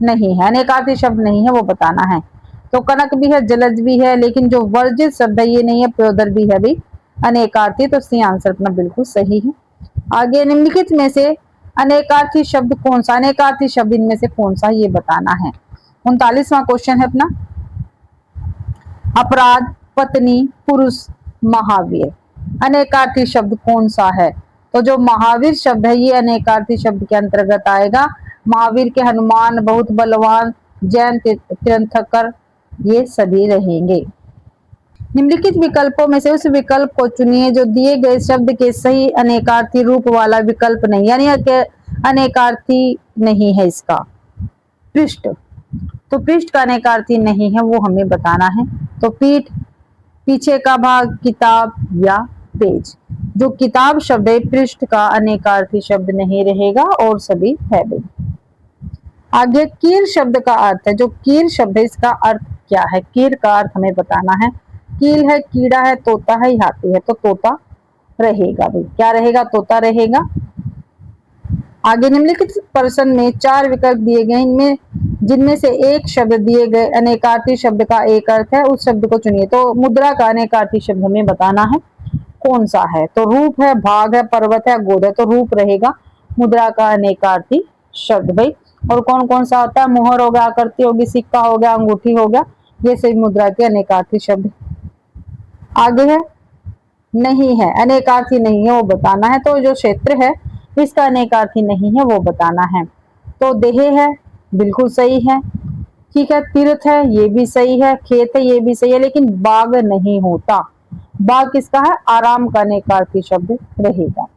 नहीं है? अनेकार्थी शब्द नहीं है वो बताना है। तो कनक भी है, जलज भी है, लेकिन जो वर्जित शब्द है ये नहीं है, प्योदर भी है भी अनेकार्थी। तो सी आंसर अपना बिल्कुल सही है। आगे, निम्नलिखित में से अनेकार्थी शब्द कौन सा? अनेकार्थी शब्द इनमें से कौन सा ये बताना है। 39वां क्वेश्चन है अपना, अपराध, पत्नी, पुरुष, महावीर, अनेकार्थी शब्द कौन सा है? तो जो महावीर शब्द है ये अनेकार्थी शब्द के अंतर्गत आएगा। महावीर के हनुमान, बहुत बलवान, जैन, तीर्थंकर, ये सभी रहेंगे। निम्नलिखित विकल्पों में से उस विकल्प को चुनिए जो दिए गए शब्द के सही अनेकार्थी रूप वाला विकल्प नहीं, यानी अनेकार्थी नहीं है इसका। पृष्ठ, तो पृष्ठ का अनेकार्थी नहीं है वो हमें बताना है। तो पीठ, पीछे का भाग, किताब या पेज। जो किताब शब्द है पृष्ठ का अनेकार्थी शब्द नहीं रहेगा और सभी है भी। आगे, कीर शब्द का अर्थ है, जो कीर शब्द है इसका अर्थ क्या है? कीर का अर्थ हमें बताना है। कील है, कीड़ा है, तोता है, हाथी है, तो तोता रहेगा भाई। क्या रहेगा? तोता रहेगा। आगे, निम्नलिखित प्रश्न में 4 विकल्प दिए गए, इनमें जिनमें से एक शब्द दिए गए अनेकार्थी शब्द का एक अर्थ है, उस शब्द को चुनिए। तो मुद्रा का अनेकार्थी शब्द हमें बताना है कौन सा है। तो रूप है, भाग है, पर्वत है, गोद है, तो रूप रहेगा मुद्रा का अनेकार्थी शब्द भाई। और कौन कौन सा होता है? मोहर हो गया, आकृति होगी, सिक्का हो गया, अंगूठी हो गया, ये सभी मुद्रा के अनेकार्थी शब्द। आगे है, नहीं है, अनेकार्थी नहीं है वो बताना है। तो जो क्षेत्र है इसका अनेकार्थी नहीं है वो बताना है। तो देह है, बिल्कुल सही है। ठीक है, तीर्थ है, ये भी सही है, खेत है, ये भी सही है, लेकिन बाग नहीं होता। बाग किसका है? आराम का अनेकार्थी शब्द रहेगा।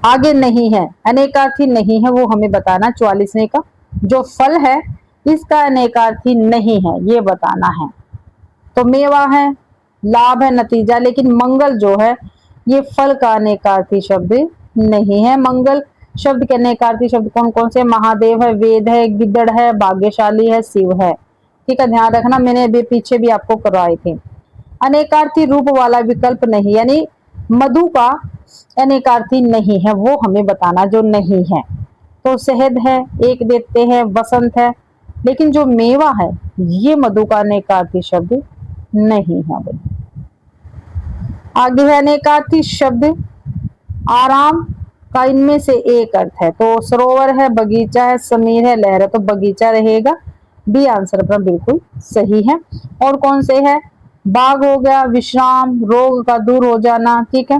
आगे, नहीं है, अनेकार्थी नहीं है वो हमें बताना। 44वें का, जो फल है इसका अनेकार्थी नहीं है ये बताना है। तो मेवा है, लाभ है, नतीजा, लेकिन मंगल जो है ये फल का अनेकार्थी शब्द नहीं है। मंगल शब्द के अनेकार्थी शब्द कौन कौन से? महादेव है, वेद है, गिद्दड़ है, भाग्यशाली है, शिव है। ठीक है, ध्यान रखना, मैंने अभी पीछे भी आपको करवाए थे। अनेकार्थी रूप वाला विकल्प नहीं, यानी मधु का अनेकार्थी नहीं है वो हमें बताना, जो नहीं है। तो शहद है, एक देते हैं, बसंत है, लेकिन जो मेवा है ये मधु का अनेकार्थी शब्द नहीं है भाई। आगे है, अनेकार्थी शब्द आराम का इनमें से एक अर्थ है। तो सरोवर है, बगीचा है, समीर है, लहर है, तो बगीचा रहेगा। बी आंसर अपना बिल्कुल सही है। और कौन से है? बाग हो गया, विश्राम, रोग का दूर हो जाना। ठीक है,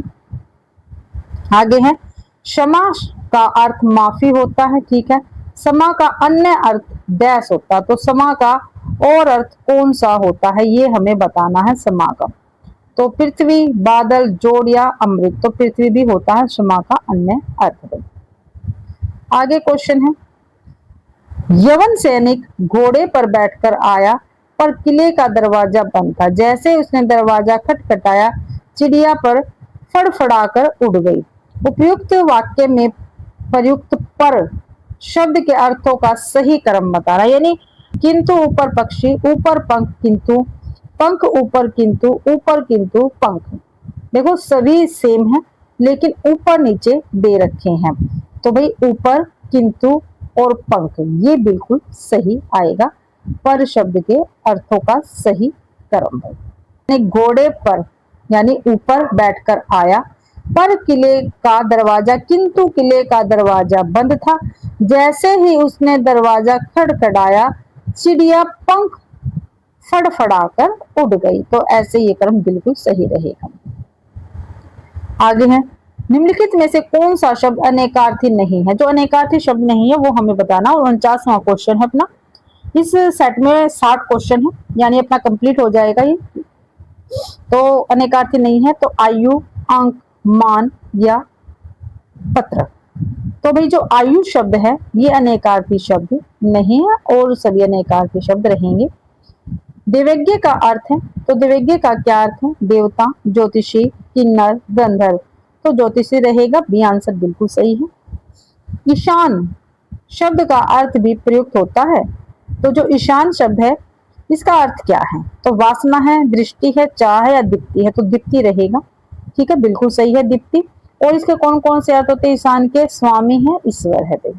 आगे है, क्षमा का अर्थ माफी होता है। ठीक है, समा का अन्य अर्थ डैश होता है, तो समा का और अर्थ कौन सा होता है ये हमें बताना है समा का। तो पृथ्वी, बादल, जोड़ या अमृत, तो पृथ्वी भी होता है क्षमा का अन्य अर्थ। आगे क्वेश्चन है, यवन सैनिक घोड़े पर बैठकर आया पर किले का दरवाजा बंद था। जैसे उसने दरवाजा खटखटाया, चिड़िया पर फड़फड़ाकर उड़ गई। उपयुक्त वाक्य में प्रयुक्त पर शब्द के अर्थों का सही क्रम बताना, यानी किंतु ऊपर पक्षी, ऊपर पंख, किंतु पंख ऊपर, किंतु ऊपर, किंतु पंख। देखो सभी सेम है लेकिन ऊपर नीचे दे रखे हैं, तो भाई ऊपर, किंतु और पंख ये बिल्कुल सही आएगा पर शब्द के अर्थों का सही क्रम है। घोड़े पर यानी ऊपर बैठकर आया। पर किले का दरवाजा, किंतु किले का दरवाजा बंद था। जैसे ही उसने दरवाजा खड़खड़ाया, चिड़िया पंख फड़फड़ाकर उड़ गई। तो ऐसे ये क्रम बिल्कुल सही रहेगा। आगे है, निम्नलिखित में से कौन सा शब्द अनेकार्थी नहीं है? जो अनेकार्थी शब्द नहीं है वो हमें बताना। और 49वां क्वेश्चन है अपना। इस सेट में 60 क्वेश्चन है, यानी अपना कंप्लीट हो जाएगा ये। तो अनेकार्थी नहीं है तो आयु, अंक, मान या पत्र। तो भाई जो आयु शब्द है ये अनेकार्थी शब्द नहीं है और सभी अनेकार्थी शब्द रहेंगे। देवज्ञ का अर्थ है, तो देवज्ञ का क्या अर्थ है? देवता, ज्योतिषी, किन्नर, गंधर्व। तो ज्योतिषी रहेगा, बी आंसर बिल्कुल सही है। ईशान शब्द का अर्थ भी प्रयुक्त होता है। तो जो ईशान शब्द है इसका अर्थ क्या है? तो वासना है, दृष्टि है, चाह है या दीप्ति है? तो दीप्ति रहेगा। ठीक है, बिल्कुल सही है दीप्ति। और इसके कौन कौन से अर्थ होते हैं ईशान के? स्वामी है, ईश्वर है भाई।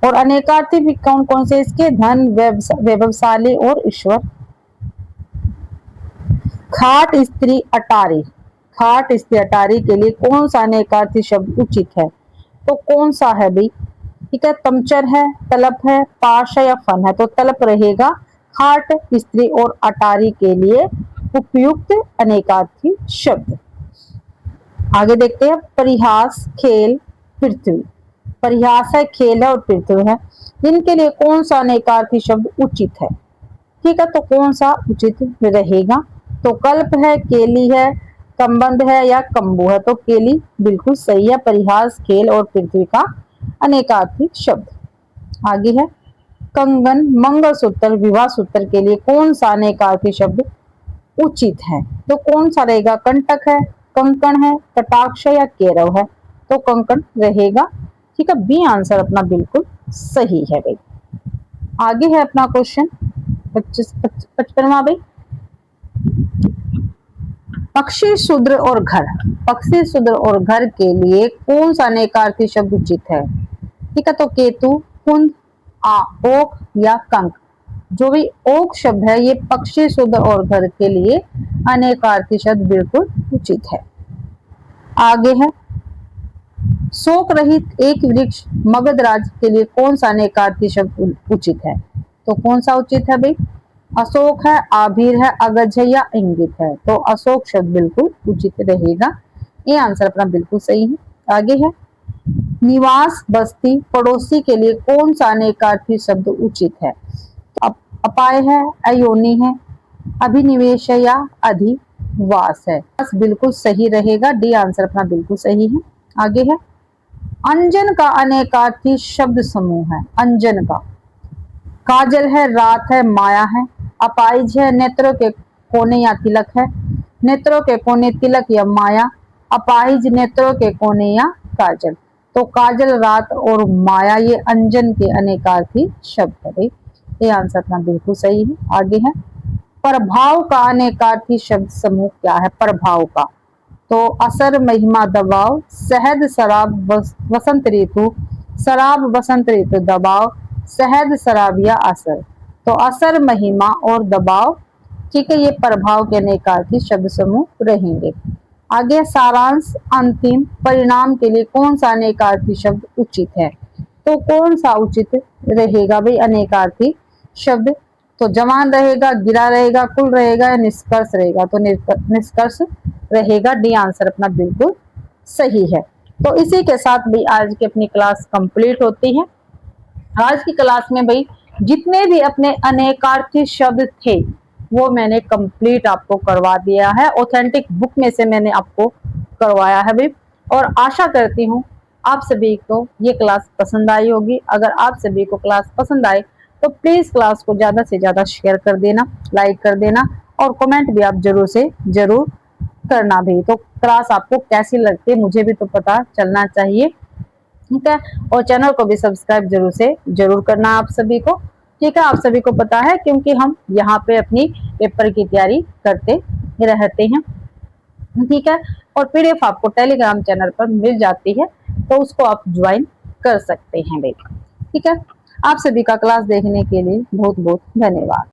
और अनेकार्थी भी कौन कौन से इसके? धन, वैभवशाली और ईश्वर। खाट, स्त्री, अटारी। खाट, स्त्री, अटारी के लिए कौन सा अनेकार्थी शब्द उचित है? तो कौन सा है भाई? ठीक है, तमचर है, तलप है, पाश है या फन है? तो तलप रहेगा। खाट, स्त्री और अटारी के लिए उपयुक्त अनेकार्थी शब्द। आगे देखते हैं, परिहास, खेल, पृथ्वी। परिहास है, खेल है और पृथ्वी है। इनके लिए कौन सा अनेकार्थी शब्द उचित है? ठीक है, तो कौन सा उचित रहेगा? तो कल्प है, केली है, कंबंध है या कंबू है? तो केली बिल्कुल सही है। परिहास, खेल और पृथ्वी का अनेकार्थी शब्द। आगे है, कंगन, मंगलसूत्र, विवाह सूत्र के लिए कौन सा अनेकार्थी शब्द उचित है? तो कौन सा रहेगा? कंटक है, कंकण है, कटाक्ष या केरव है? तो कंकण रहेगा। ठीक है, बी आंसर अपना बिल्कुल सही है भाई। आगे है अपना क्वेश्चन 55वां भाई। पक्षी, शूद्र और घर। पक्षी, शूद्र और घर के लिए कौन सा अनेकार्थी शब्द उचित है? ठीक है, तो केतु, कुंद, ओक या कंक। जो भी ओक शब्द है ये पक्षी, शूद्र और घर के लिए अनेकार्थी शब्द बिल्कुल उचित है। आगे है, शोक रहित एक वृक्ष, मगध राज के लिए कौन सा अनेकार्थी शब्द उचित है? तो कौन सा उचित है भाई? अशोक है, आभीर है, अगज है या इंगित है? तो अशोक शब्द बिल्कुल उचित रहेगा। ये आंसर अपना बिल्कुल सही है। आगे है, निवास, बस्ती, पड़ोसी के लिए कौन सा अनेकार्थी शब्द उचित है? तो अपाय है, अयोनी है, अभिनिवेश है या अधिवास है? बस बिल्कुल सही रहेगा। डी आंसर अपना बिल्कुल सही है। आगे है, अंजन का अनेकार्थी शब्द समूह है। अंजन का काजल है, रात है, माया है। अपाइज है, नेत्रों के कोने या तिलक है। नेत्रों के कोने, तिलक या माया। अपाहिज, नेत्रों के कोने या काजल। तो काजल, रात और माया ये अंजन के अनेकार्थी शब्द है भाई। ये आंसर अपना बिल्कुल सही है। आगे है, प्रभाव का अनेकार्थी शब्द समूह क्या है? प्रभाव का तो असर, महिमा, दबाव, शहद, शराब, वसंत ऋतु, शराब, वसंत ऋतु, दबाव, शहद, शराब या असर। तो असर, महिमा और दबाव। ठीक है, ये प्रभाव के अनेकार्थी शब्द समूह रहेंगे। आगे सारांश, अंतिम, परिणाम के लिए कौन सा अनेकार्थी शब्द उचित है? तो कौन सा उचित रहेगा भाई अनेकार्थी शब्द? तो जवान रहेगा, गिरा रहेगा, कुल रहेगा या निष्कर्ष रहेगा? तो निष्कर्ष रहेगा। डी आंसर अपना बिल्कुल सही है। तो इसी के साथ भी आज की अपनी क्लास कंप्लीट होती है। आज की क्लास में भाई जितने भी अपने अनेकार्थी शब्द थे वो मैंने कंप्लीट आपको करवा दिया है। ऑथेंटिक बुक में से मैंने आपको करवाया है भाई। और आशा करती हूँ आप सभी को ये क्लास पसंद आई होगी। अगर आप सभी को क्लास पसंद आए तो प्लीज क्लास को ज्यादा से ज्यादा शेयर कर देना, लाइक कर देना और कमेंट भी आप जरूर से जरूर करना भी। तो क्लास आपको कैसी लगती है मुझे भी तो पता चलना चाहिए। ठीक है, और चैनल को भी सब्सक्राइब जरूर से जरूर करना आप सभी को। ठीक है, आप सभी को पता है क्योंकि हम यहाँ पे अपनी पेपर की तैयारी करते रहते हैं। ठीक है, और पीडीएफ आपको टेलीग्राम चैनल पर मिल जाती है तो उसको आप ज्वाइन कर सकते हैं भाई। ठीक है, आप सभी का क्लास देखने के लिए बहुत बहुत धन्यवाद।